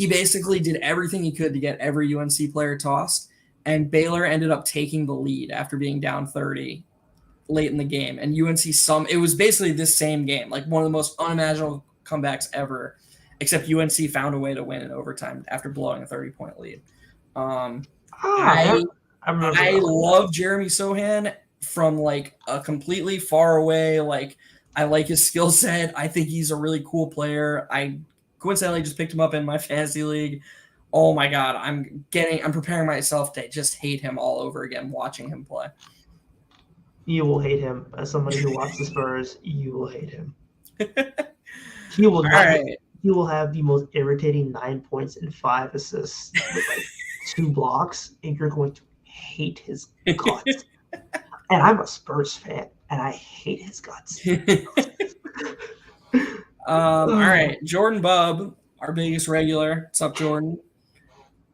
basically did everything he could to get every UNC player tossed. And Baylor ended up taking the lead after being down 30 late in the game. And UNC it was basically this same game, like one of the most unimaginable comebacks ever, except UNC found a way to win in overtime after blowing a 30-point lead. I love Jeremy Sohan from like a completely far away. Like, I like his skill set. I think he's a really cool player. I coincidentally just picked him up in my fantasy league. Oh my God. I'm preparing myself to just hate him all over again, watching him play. You will hate him. As somebody who watches the Spurs, you will hate him. He will not. Right. he will have the most irritating 9 points and 5 assists with like 2 blocks, and you're going to hate his guts. And I'm a Spurs fan, and I hate his guts. All right, Jordan Bubb, our biggest regular. What's up, Jordan?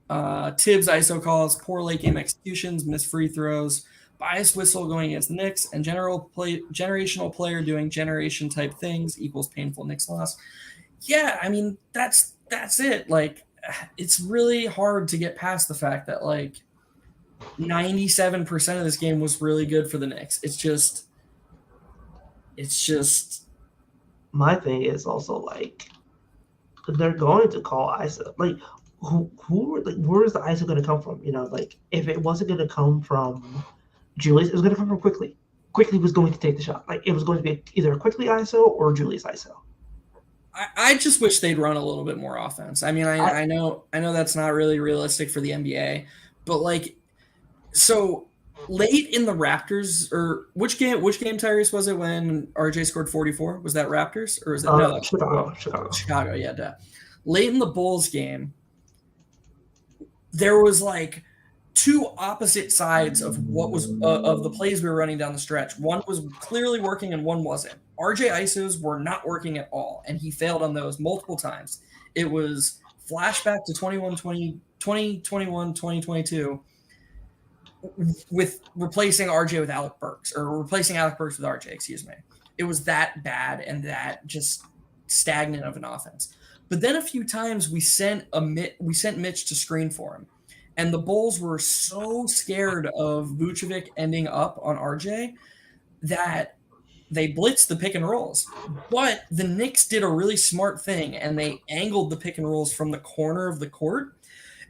Tibbs ISO calls, poor late game executions, missed free throws, biased whistle going against the Knicks, and generational player doing generation type things equals painful Knicks loss. Yeah, I mean that's it. Like, it's really hard to get past the fact that like 97% of this game was really good for the Knicks. It's just My thing is also like they're going to call ISO. Like who like where is the ISO going to come from? You know, like if it wasn't going to come from Julius, it was going to come from Quickly. Quickly was going to take the shot. Like it was going to be either a Quickly ISO or Julius ISO. I just wish they'd run a little bit more offense. I mean, I know that's not really realistic for the NBA, but like, so late in the Raptors, or which game Tyrese was it when RJ scored 44? Was that Raptors or was it no? Chicago, yeah, duh. Late in the Bulls game, there was like two opposite sides of what was of the plays we were running down the stretch. One was clearly working and one wasn't. RJ ISOs were not working at all, and he failed on those multiple times. It was flashback to 2021, 2022 with replacing RJ with Alec Burks, or replacing Alec Burks with RJ, excuse me. It was that bad and that just stagnant of an offense. But then a few times we sent Mitch to screen for him. And the Bulls were so scared of Vucevic ending up on RJ that they blitzed the pick and rolls. But the Knicks did a really smart thing, and they angled the pick and rolls from the corner of the court.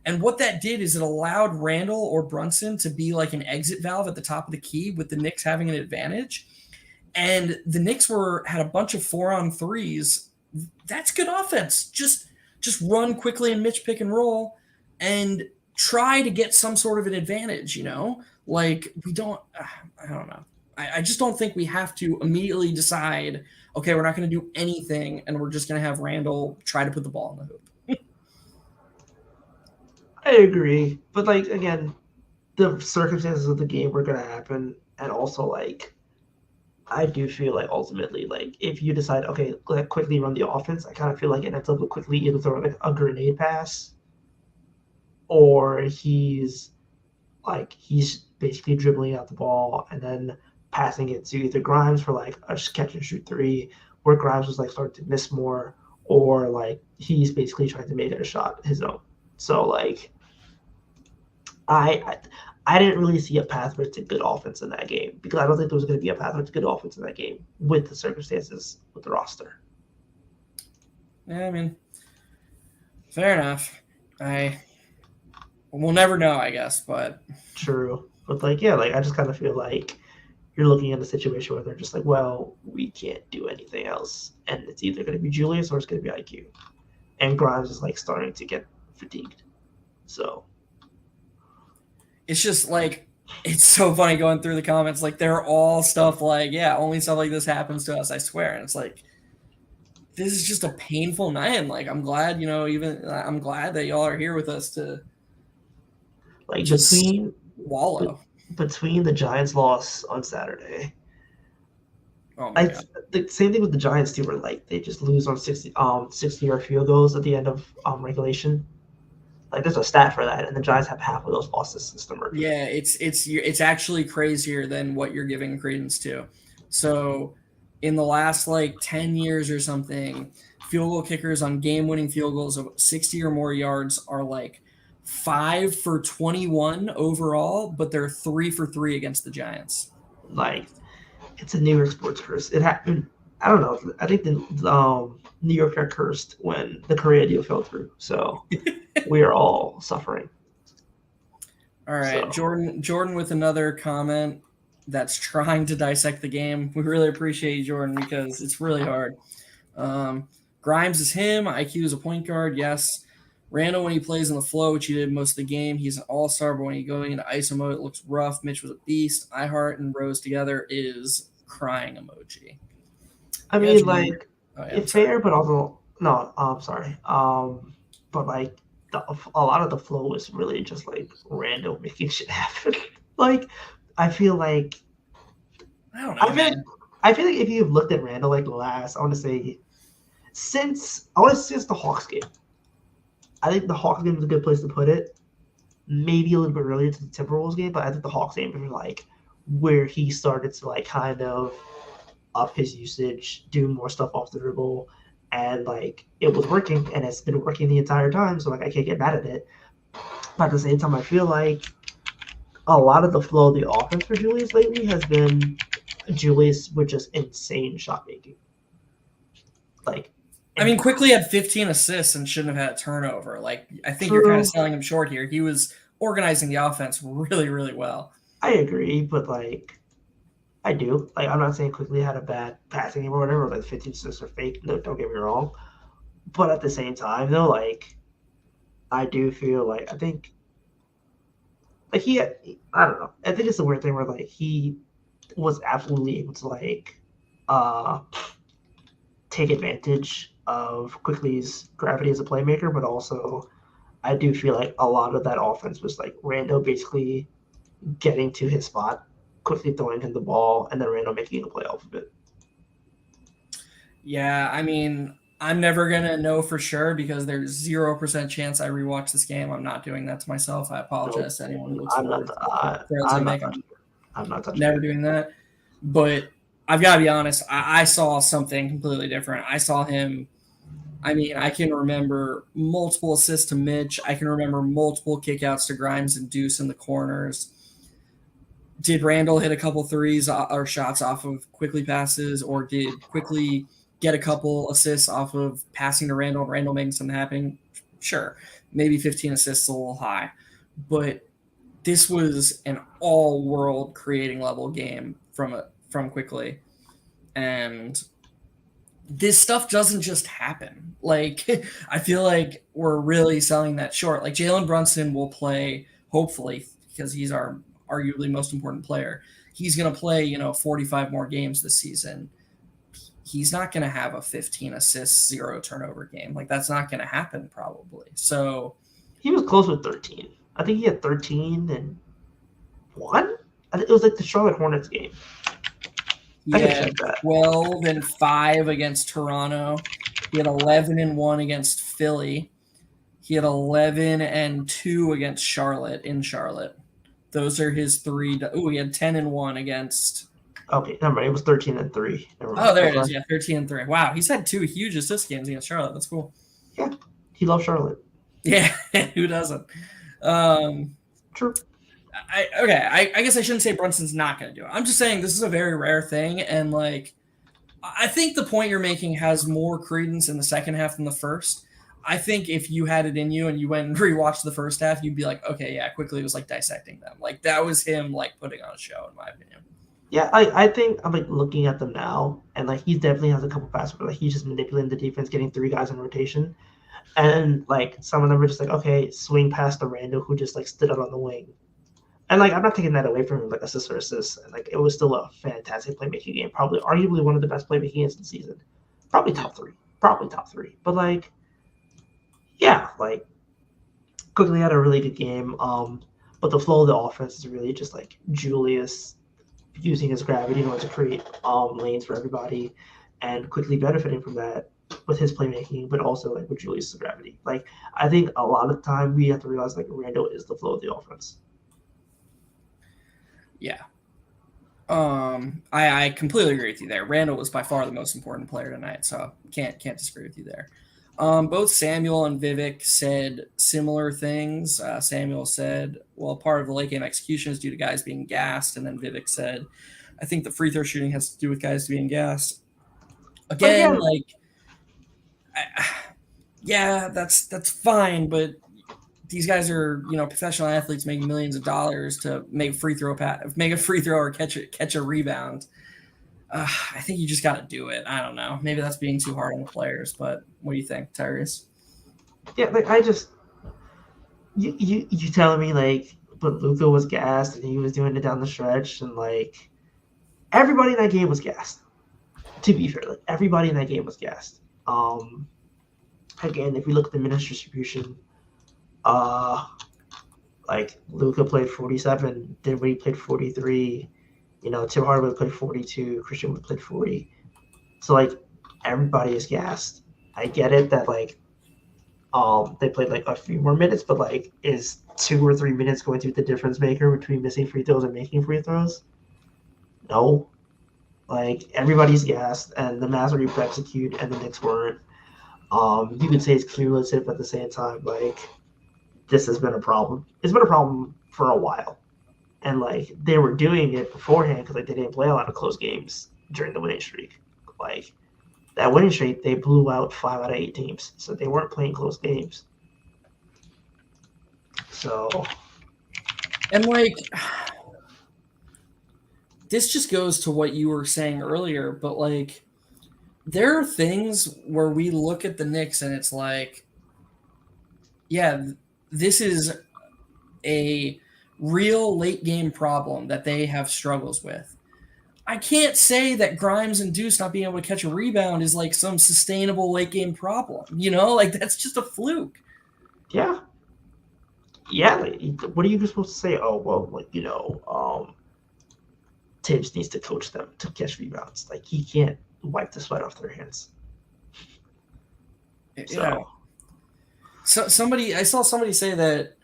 And what that did is it allowed Randall or Brunson to be like an exit valve at the top of the key, with the Knicks having an advantage. And the Knicks had a bunch of 4-on-3s. That's good offense. Just run quickly and Mitch pick and roll and try to get some sort of an advantage, you know? Like, I don't know. I just don't think we have to immediately decide, okay, we're not going to do anything and we're just going to have Randall try to put the ball in the hoop. I agree. But, like, again, the circumstances of the game were going to happen. And also, like, I do feel like ultimately, like, if you decide, okay, let quickly run the offense, I kind of feel like it ends up with quickly either throwing like a grenade pass, or he's basically dribbling out the ball and then passing it to either Grimes for like a catch and shoot three, where Grimes was like starting to miss more, or like he's basically trying to make it a shot his own. So like I didn't really see a pathway to good offense in that game, because I don't think there was going to be a pathway to good offense in that game with the circumstances with the roster. Yeah, I mean, fair enough. We'll never know, I guess, but true. But like, yeah, like I just kind of feel like you're looking at a situation where they're just like, well, we can't do anything else, and it's either going to be Julius or it's going to be IQ, and Grimes is like starting to get fatigued. So it's just like, it's so funny going through the comments. Like, they're all stuff like, yeah, only stuff like this happens to us, I swear. And it's like, this is just a painful night. And like, I'm glad, I'm glad that y'all are here with us to like just wallow. Between the Giants loss on Saturday, oh my God. The same thing with the Giants too, where like they just lose on 60-yard field goals at the end of regulation. Like there's a stat for that, and the Giants have half of those losses since the merger. Yeah, it's actually crazier than what you're giving credence to. So in the last like 10 years or something, field goal kickers on game-winning field goals of 60 or more yards are like 5 for 21 overall, but they're 3 for 3 against the Giants. Like, it's a New York sports curse. It happened. I don't know. I think the New York got cursed when the Korea deal fell through. So we are all suffering. All right, so. Jordan with another comment that's trying to dissect the game. We really appreciate you, Jordan, because it's really hard. Grimes is him. IQ is a point guard. Yes. Randall, when he plays in the flow, which he did most of the game, he's an all-star, but when he's going into ISO mode, it looks rough. Mitch was a beast. iHeart and Rose together is crying emoji. I mean, like, it's fair, but also, No, I'm sorry. But like a lot of the flow is really just like random making shit happen. Like I feel like I don't I know, feel like man. I feel like if you've looked at Randall like last, I want to say since the Hawks game, I think the Hawks game is a good place to put it. Maybe a little bit earlier to the Timberwolves game, but I think the Hawks game was like where he started to like kind of up his usage, do more stuff off the dribble, and like it was working, and it's been working the entire time. So like I can't get mad at it. But at the same time, I feel like a lot of the flow of the offense for Julius lately has been Julius with just insane shot making. Like, I mean, and Quickly had 15 assists and shouldn't have had a turnover. Like, I think you're kind of true, selling him short here. He was organizing the offense really, really well. I agree, but like I do. Like I'm not saying Quickly had a bad passing game or whatever, like 15 assists are fake. No, don't get me wrong. But at the same time though, like I do feel like I think like I don't know. I think it's a weird thing where like he was absolutely able to like uh take advantage of Quickly's gravity as a playmaker, but also I do feel like a lot of that offense was like Rando basically getting to his spot, quickly throwing him the ball, and then Rando making a play off of it. Yeah, I mean, I'm never going to know for sure because there's 0% chance I rewatch this game. I'm not doing that to myself. I Nope, apologize to anyone who looks I'm not. forward to the throws I I'm not make. touching I'm it. I'm not touching never it. doing that. But I've got to be honest, I saw something completely different. I saw him. I mean, I can remember multiple assists to Mitch. I can remember multiple kickouts to Grimes and Deuce in the corners. Did Randall hit a couple threes or shots off of Quickly passes, or did Quickly get a couple assists off of passing to Randall and Randall making something happen? Sure, maybe 15 assists a little high, but this was an all-world creating level game from Quickly, and this stuff doesn't just happen. Like I feel like we're really selling that short. Like Jalen Brunson will play, hopefully, because he's our arguably most important player. He's going to play, 45 more games this season. He's not going to have a 15 assists, zero turnover game. Like that's not going to happen probably. So He was close with 13. I think he had 13 and one. I think it was like the Charlotte Hornets game. he I can had check that. 12 and 5 against Toronto. He had 11 and 1 against Philly. He had 11 and 2 against Charlotte in Charlotte. Those are his three. Oh, he had 10 and 1 against. Okay, never mind. It was 13 and 3. Never Oh, mind. there That's it is. fine. Yeah, 13 and 3. Wow, he's had two huge assist games against Charlotte. That's cool. Yeah, he loves Charlotte. Yeah, who doesn't? Um, True. I guess I shouldn't say Brunson's not going to do it. I'm just saying this is a very rare thing, and like I think the point you're making has more credence in the second half than the first. I think if you had it in you and you went and rewatched the first half, you'd be like, okay, yeah, Quickly was like dissecting them. Like that was him like putting on a show, in my opinion. Yeah, I think I'm like looking at them now, and like he definitely has a couple passes where like he's just manipulating the defense, getting three guys in rotation, and like some of them were just like, okay, swing past the Randall who just like stood out on the wing. And like I'm not taking that away from him, like assist or assist. And like it was still a fantastic playmaking game. Probably arguably one of the best playmaking games of the season. Probably Yeah. top three. Probably top three. But like, yeah, like Quickly had a really good game. But the flow of the offense is really just like Julius using his gravity in order to create lanes for everybody and quickly benefiting from that with his playmaking, but also like with Julius' gravity. Like I think a lot of the time we have to realize like Randall is the flow of the offense. Yeah. I completely agree with you there. Randall was by far the most important player tonight, so can't disagree with you there. Both Samuel and Vivek said similar things. Samuel said, "Well, part of the late game execution is due to guys being gassed," and then Vivek said, "I think the free throw shooting has to do with guys being gassed." But Again, again, like, I, yeah, that's fine, but these guys are professional athletes making millions of dollars to make make a free throw or catch a rebound. I think you just got to do it. I don't know. Maybe that's being too hard on the players, but what do you think, Tyrese? yeah, like I just you telling me like, but Luka was gassed and he was doing it down the stretch and like everybody in that game was gassed. To be fair, like everybody in that game was gassed. again, if we look at the minutes distribution, like Luka played 47, Dinwiddie played 43, Tim Hardaway played 42, Christian Wood played 40. So like everybody is gassed. I get it that like they played like a few more minutes, but like is 2 or 3 minutes going to be the difference maker between missing free throws and making free throws? No. Like everybody's gassed, and the Mavs were able to execute, and the Knicks weren't. You could say it's cumulative, but at the same time, like this has been a problem. It's been a problem for a while, and like they were doing it beforehand because like they didn't play a lot of close games during the winning streak. Like that winning streak, they blew out 5 out of 8 teams, so they weren't playing close games. So, and like this just goes to what you were saying earlier, but like there are things where we look at the Knicks and it's like, yeah, this is a real late game problem that they have struggles with. I can't say that Grimes and Deuce not being able to catch a rebound is like some sustainable late game problem. Like that's just a fluke. Yeah. Yeah. Like, what are you supposed to say? Oh, well, like, Tibbs needs to coach them to catch rebounds. Like he can't wipe the sweat off their hands. Yeah. So I saw somebody say that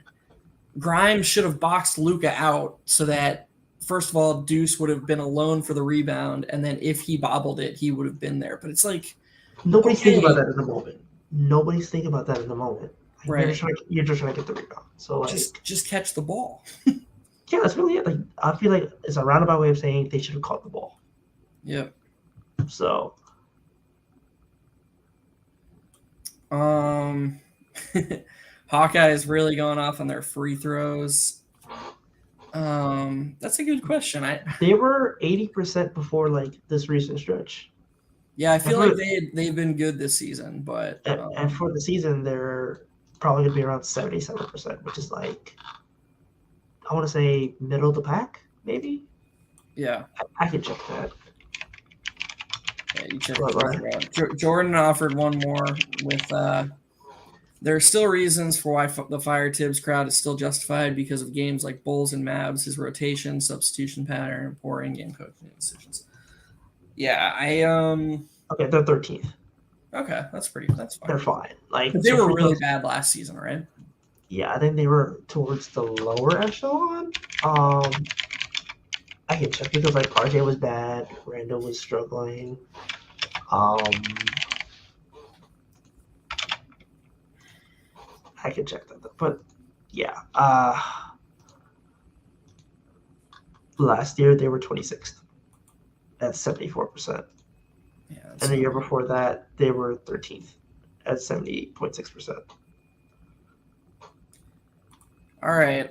Grimes should have boxed Luka out so that first of all Deuce would have been alone for the rebound, and then if he bobbled it, he would have been there. But it's like nobody's thinking about that in the moment. Nobody's thinking about that in the moment. Right. You're just trying to get the rebound. So like just catch the ball. Yeah, that's really it. Like I feel like it's a roundabout way of saying they should have caught the ball. Yep. So Hawkeye is really going off on their free throws. That's a good question. They were 80% before like this recent stretch. Yeah, I feel like they've been good this season, but and for the season they're probably gonna be around 77%, which is like I want to say middle of the pack, maybe. Yeah, I can check that. Yeah, you check it. Jordan offered one more with. There are still reasons for why the Fire Tibbs crowd is still justified because of games like Bulls and Mavs, his rotation, substitution pattern, and poor in-game coaching decisions. Yeah, Okay, they're 13th. Okay, that's fine. They're fine. Like they were really bad last season, right? Yeah, I think they were towards the lower echelon. I can check because like RJ was bad, Randall was struggling. I can check that though. But yeah, last year they were 26th at 74%. Yeah, and the year before that they were 13th at 70.6%. All right.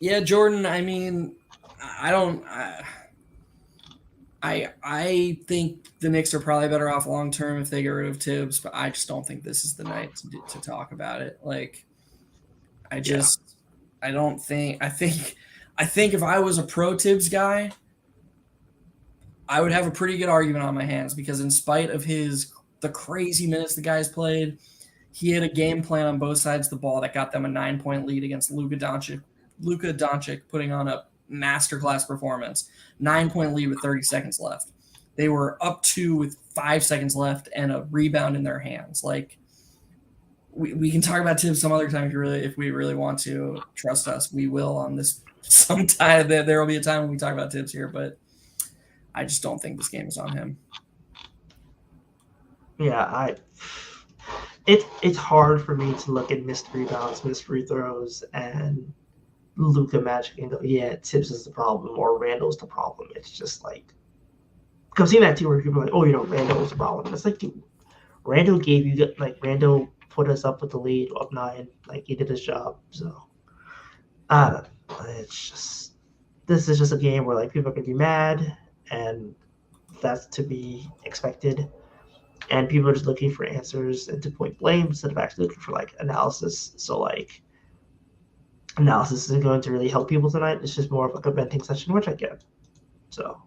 Yeah, Jordan, I mean, I think the Knicks are probably better off long term if they get rid of Tibbs, but I just don't think this is the night to talk about it. Like, I think if I was a pro Tibbs guy, I would have a pretty good argument on my hands because in spite of the crazy minutes the guy's played, he had a game plan on both sides of the ball that got them a 9-point lead against Luka Doncic, putting on a masterclass performance. 9-point lead with 30 seconds left. They were up 2 with 5 seconds left and a rebound in their hands. Like, we can talk about Tibbs some other time if we really want to. Trust us, we will on this sometime. There will be a time when we talk about Tibbs here, but I just don't think this game is on him. Yeah, it's hard for me to look at missed rebounds, missed free throws, and Luka Magic and go, yeah, Tibbs is the problem or Randall's the problem. It's just like, I've seen that too where people are like, oh, Randall's the problem. It's like, dude, Randall Randall put us up with the lead, up 9. Like, he did his job. So, I don't know. It's just, this is just a game where like people are going to be mad, and that's to be expected. And people are just looking for answers and to point blame instead of actually looking for like analysis. So like analysis isn't going to really help people tonight. It's just more of like a venting session, which I get. So,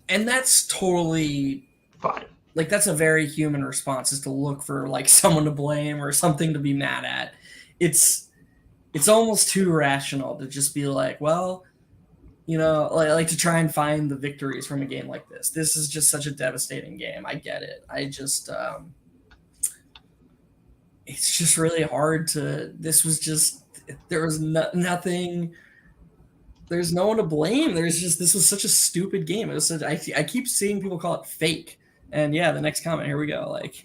and that's totally fine. like that's a very human response, is to look for like someone to blame or something to be mad at. It's it's almost too rational to just be like, well, like to try and find the victories from a game like this. This is just such a devastating game. I get it. I just it's just really hard to. This was just there was nothing. There's no one to blame. There's just this was such a stupid game. It was such, I keep seeing people call it fake, and yeah, the next comment, here we go. Like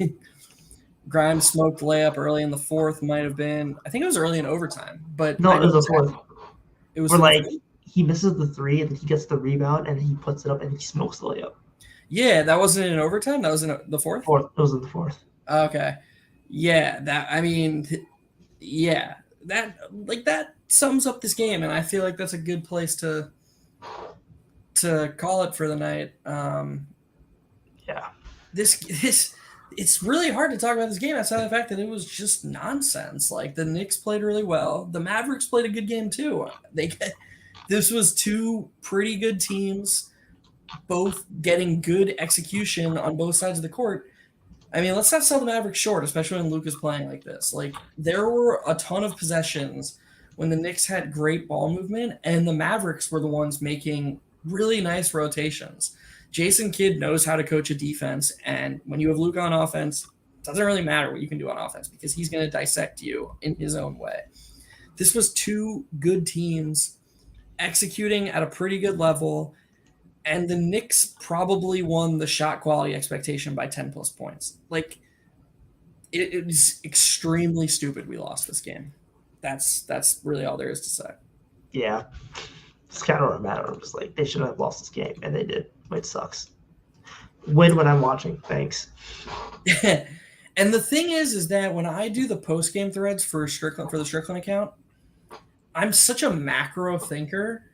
Grimes smoked layup early in the fourth, might have been. I think it was early in overtime, but No, I it know was the fourth. it was Where for the like fourth? he misses the three and then he gets the rebound and he puts it up and he smokes the layup. Yeah, that wasn't in overtime. That was in the fourth. Fourth, it was in the fourth. Okay, yeah, that I mean, yeah, that sums up this game, and I feel like that's a good place to call it for the night. Yeah, This it's really hard to talk about this game outside of the fact that it was just nonsense. Like the Knicks played really well, the Mavericks played a good game too. This was two pretty good teams, both getting good execution on both sides of the court. I mean, let's not sell the Mavericks short, especially when Luke is playing like this. Like there were a ton of possessions when the Knicks had great ball movement, and the Mavericks were the ones making really nice rotations. Jason Kidd knows how to coach a defense, and when you have Luke on offense, it doesn't really matter what you can do on offense because he's going to dissect you in his own way. This was two good teams executing at a pretty good level, and the Knicks probably won the shot quality expectation by 10 plus points. Like it is extremely stupid we lost this game. That's really all there is to say. yeah. It's kind of a matter of just like they should have lost this game and they did. It sucks. Win when I'm watching. Thanks. And the thing is that when I do the post game threads for the Strickland account, I'm such a macro thinker.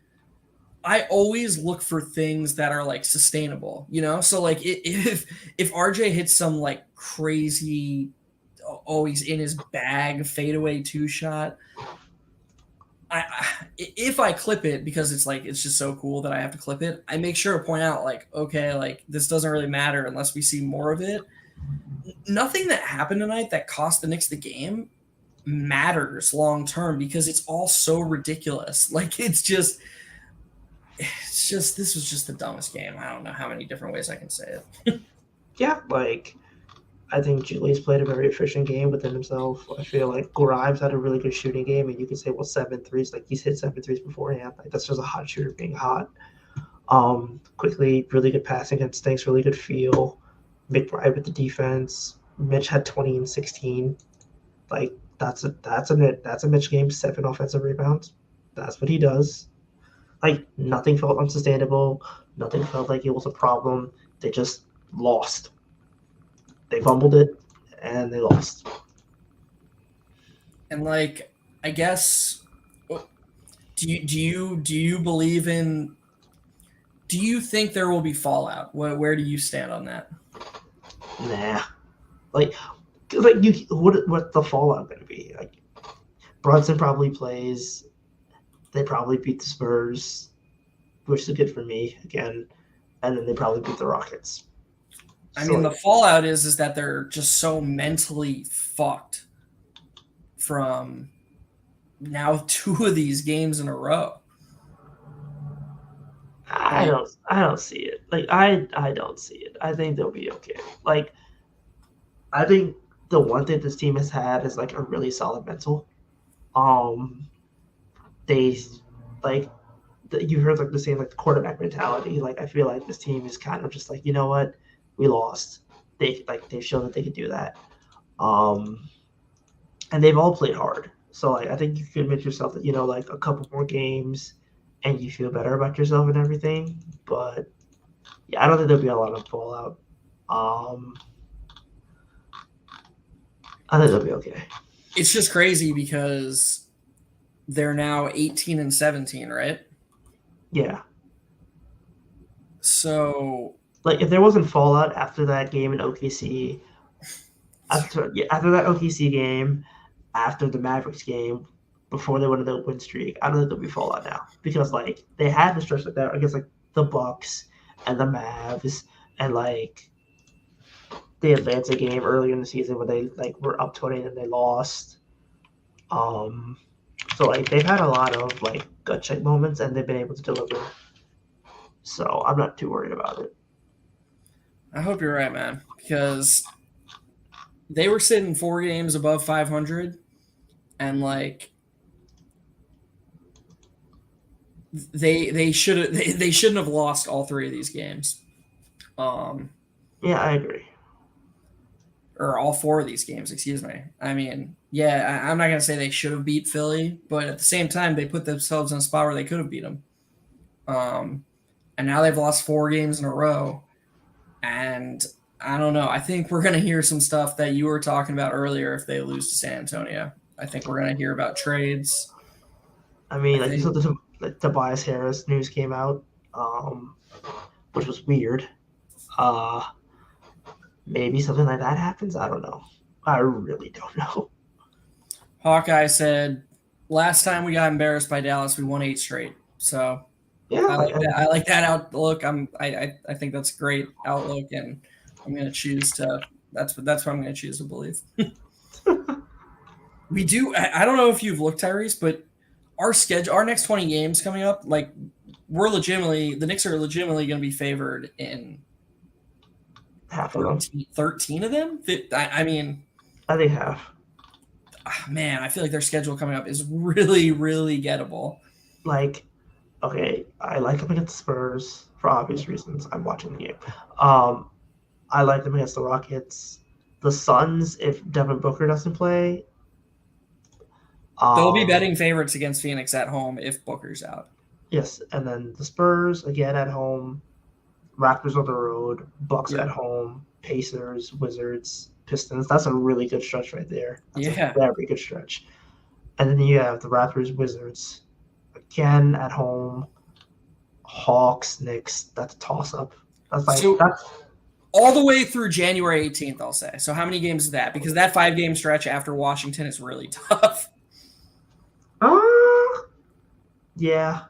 I always look for things that are like sustainable, So like if RJ hits some like crazy, always in his bag fadeaway two shot, if I clip it because it's just so cool that I have to clip it, I make sure to point out like, okay, like this doesn't really matter unless we see more of it. Nothing that happened tonight that cost the Knicks the game matters long term because it's all so ridiculous. Like it's just this was just the dumbest game. I don't know how many different ways I can say it. Yeah, like I think Julius played a very efficient game within himself. I feel like Grimes had a really good shooting game, and you could say, well, 7 threes, like he's hit 7 threes beforehand. Like that's just a hot shooter being hot. Quickly, really good passing instincts, really good feel. McBride with the defense. Mitch had 20 and 16. Like that's a Mitch game. 7 offensive rebounds. That's what he does. Like nothing felt unsustainable. Nothing felt like it was a problem. They just lost. They fumbled it and they lost. And like, I guess, do you believe in? Do you think there will be fallout? Where do you stand on that? Nah, like you, what's the fallout going to be? Like Brunson probably plays. They probably beat the Spurs, which is good for me again, and then they probably beat the Rockets. I mean, the fallout is that they're just so mentally fucked from now 2 of these games in a row. I don't see it. Like I don't see it. I think they'll be okay. Like I think the one thing this team has had is like a really solid mental. They like you heard like the same like the quarterback mentality. Like I feel like this team is kind of just like, you know what, we lost. They've shown that they could do that. And they've all played hard. So like I think you can admit yourself that, like a couple more games and you feel better about yourself and everything. But yeah, I don't think there'll be a lot of fallout. I think they'll be okay. It's just crazy because they're now 18 and 17, right? Yeah. So like if there wasn't fallout after that game in OKC, after that OKC game, after the Mavericks game, before they went on the win streak, I don't think there'll be fallout now because like they had the stretch like that against like the Bucks and the Mavs and like the Atlanta game earlier in the season where they were up 20 and they lost. So they've had a lot of gut check moments and they've been able to deliver. So I'm not too worried about it. I hope you're right, man, because they were sitting 4 games above 500, and they shouldn't have lost all 3 of these games. Yeah, I agree. Or all 4 of these games, excuse me. I mean, yeah, I'm not gonna say they should have beat Philly, but at the same time, they put themselves in a spot where they could have beat them. And now they've lost 4 games in a row, and I don't know. I think we're gonna hear some stuff that you were talking about earlier if they lose to San Antonio. I think we're gonna hear about trades. I mean, I you saw think the Tobias Harris news came out, which was weird. Maybe something like that happens. I don't know. I really don't know. Hawkeye said last time we got embarrassed by Dallas, we won 8 straight. So Yeah, I like that. I like that outlook. I think that's a great outlook, and I'm gonna choose to. That's what I'm gonna choose to believe. We do. I don't know if you've looked, Tyrese, but our schedule, our next 20 games coming up, the Knicks are legitimately going to be favored in half of them. 13 of them. I mean, I think half. Man, I feel like their schedule coming up is really, really gettable. Okay, I like them against the Spurs for obvious reasons. I'm watching the game. I like them against the Rockets. The Suns, if Devin Booker doesn't play. They'll be betting favorites against Phoenix at home if Booker's out. Yes, and then the Spurs, again at home. Raptors on the road. Bucks at home. Pacers, Wizards, Pistons. That's a really good stretch right there. That's a very good stretch. And then you have the Raptors, Wizards. Again at home. Hawks, Knicks. That's a toss-up. That's all the way through January 18th, I'll say. So how many games is that? Because that 5-game stretch after Washington is really tough. Yeah.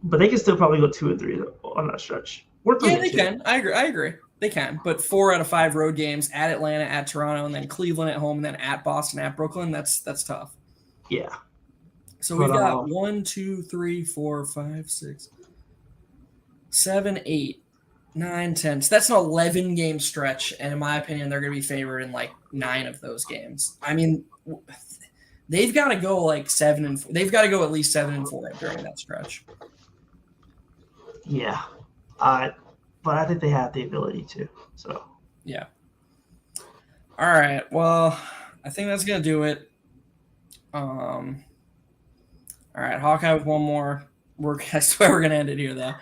But they can still probably go 2 and 3 on that stretch. Yeah, they can. I agree. They can. But 4 out of 5 road games at Atlanta, at Toronto, and then Cleveland at home, and then at Boston, at Brooklyn. That's tough. Yeah. So we've got 1, 2, 3, 4, 5, 6, 7, 8, 9, 10. So that's an 11-game stretch, and in my opinion, they're going to be favored in 9 of those games. I mean, they've got to go 7 and 4. They've got to go at least 7 and 4 during that stretch. Yeah, but I think they have the ability to. So yeah. All right. Well, I think that's gonna do it. All right, Hawkeye with one more. I swear we're gonna end it here though.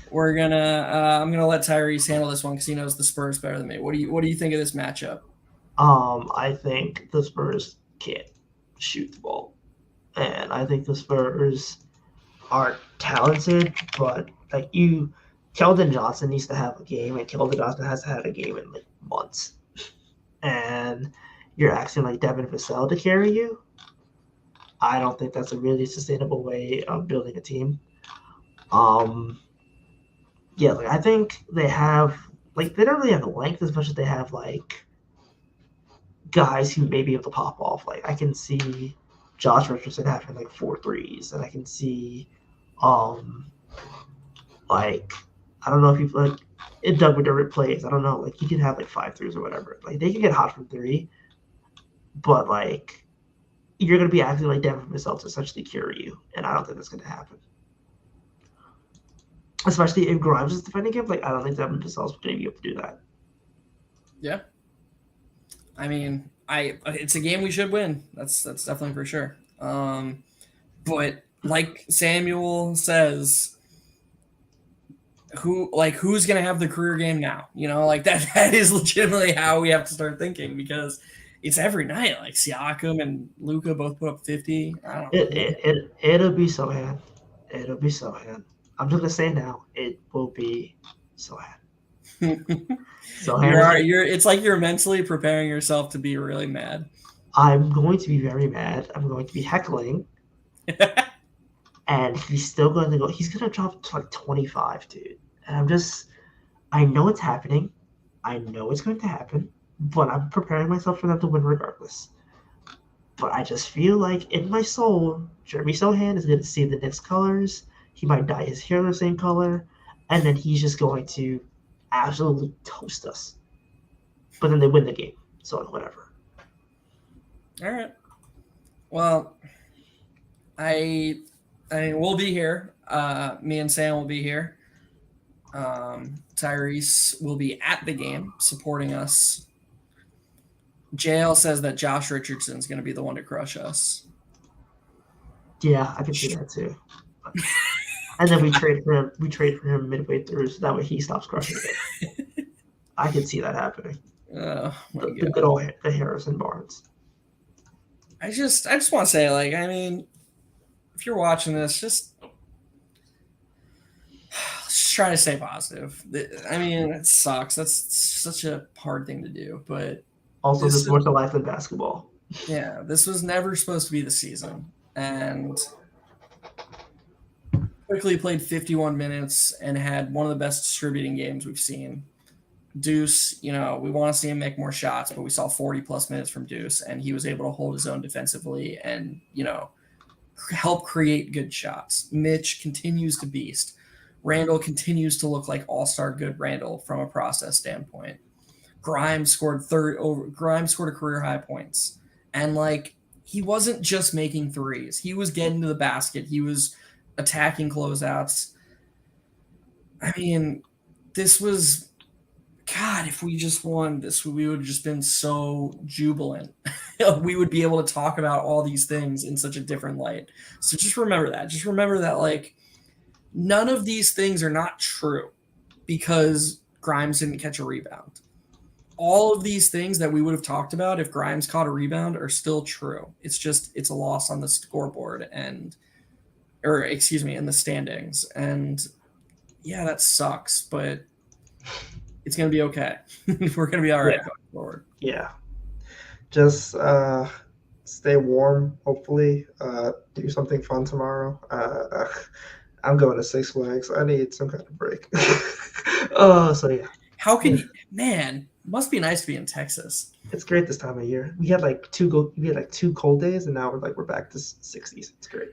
We're gonna. I'm gonna let Tyrese handle this one because he knows the Spurs better than me. What do you think of this matchup? I think the Spurs can't shoot the ball, and I think the Spurs are talented, but Keldon Johnson needs to have a game, and Keldon Johnson hasn't had a game in months. And you're asking Devin Vassell to carry you. I don't think that's a really sustainable way of building a team. Yeah, I think they have they don't really have the length as much as they have guys who may be able to pop off. I can see Josh Richardson having 4 threes, and I can see I don't know if you've if Doug McDermott plays, I don't know, he could have 5 threes or whatever. They can get hot from 3, but you're gonna be acting like Devin Vassell to essentially carry you, and I don't think that's gonna happen. Especially if Grimes is defending him, I don't think Devin Vassell's gonna be able to do that. Yeah. I mean, it's a game we should win. That's definitely for sure. But like Samuel says, who's gonna have the career game now? That is legitimately how we have to start thinking, because it's every night. Siakam and Luka both put up 50. I don't know. It'll be Sohan. It'll be Sohan. I'm just gonna say now, it will be Sohan. It's like you're mentally preparing yourself to be really mad. I'm going to be very mad. I'm going to be heckling. And he's still going to go. He's going to drop to 25, dude. And I know it's happening. I know it's going to happen, but I'm preparing myself for them to win regardless. But I just feel like in my soul, Jeremy Sohan is going to see the Knicks colors. He might dye his hair the same color, and then he's just going to absolutely toast us. But then they win the game, so whatever. All right. Well, I mean, we'll be here. Me and Sam will be here. Tyrese will be at the game supporting us. JL says that Josh Richardson's going to be the one to crush us. Yeah, I can see that too. And then we trade for him. We trade for him midway through, so that way he stops crushing it. I can see that happening. Oh my God. The good old the Harrison Barnes. I just want to say, like, I mean, if you're watching this, just try to stay positive. I mean, it sucks. That's such a hard thing to do, but also there's more to life than basketball. Yeah, this was never supposed to be the season, and quickly played 51 minutes and had one of the best distributing games we've seen. Deuce, we want to see him make more shots, but we saw 40 plus minutes from Deuce, and he was able to hold his own defensively and, help create good shots. Mitch continues to beast. Randall continues to look like all-star good Randall from a process standpoint. Grimes scored a career high points. And he wasn't just making threes. He was getting to the basket. He was attacking closeouts. I mean, this was, God, if we just won this, we would have just been so jubilant. We would be able to talk about all these things in such a different light. So just remember that. Just remember that, none of these things are not true because Grimes didn't catch a rebound. All of these things that we would have talked about if Grimes caught a rebound are still true. It's a loss on the scoreboard in the standings. And yeah, that sucks, but it's going to be okay. We're going to be all right going forward. Yeah. Just stay warm, hopefully. Do something fun tomorrow. I'm going to Six Flags. I need some kind of break. So yeah. How can you, man, must be nice to be in Texas. It's great this time of year. We had two cold days, and now we're back to 60s. It's great.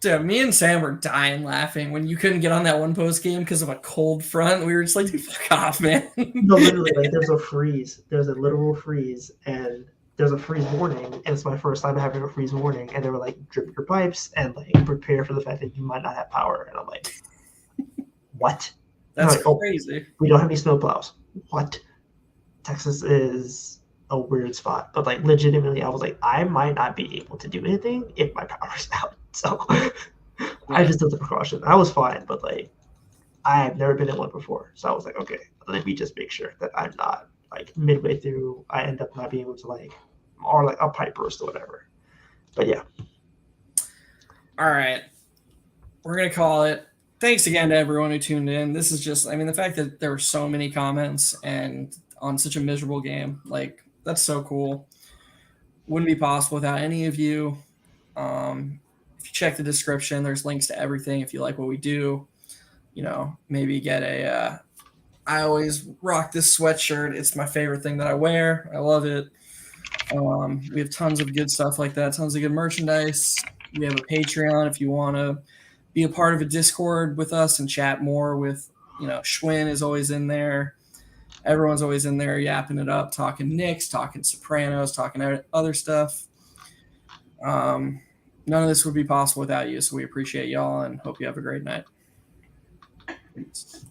Dude, me and Sam were dying laughing when you couldn't get on that one post game because of a cold front. We were just like, dude, fuck off, man. No, literally, there's a freeze. There's a literal freeze, and there's a freeze warning, and it's my first time having a freeze warning. And they were like, drip your pipes and prepare for the fact that you might not have power. And I'm like, what? That's crazy. We don't have any snow plows. What? Texas is a weird spot, but legitimately, I was like, I might not be able to do anything if my power's out. So I just took the precaution. I was fine, but I've never been in one before, so I was like, okay, let me just make sure that I'm not midway through. I end up not being able to or a pipe burst or whatever. But yeah. All right, we're gonna call it. Thanks again to everyone who tuned in. This is just, the fact that there were so many comments and on such a miserable game, that's so cool. Wouldn't be possible without any of you. If you check the description, there's links to everything. If you like what we do, maybe get I always rock this sweatshirt. It's my favorite thing that I wear. I love it. We have tons of good stuff like that, tons of good merchandise. We have a Patreon if you want to be a part of a Discord with us and chat more with, Schwinn is always in there. Everyone's always in there yapping it up, talking Knicks, talking Sopranos, talking other stuff. None of this would be possible without you, so we appreciate y'all and hope you have a great night. Peace.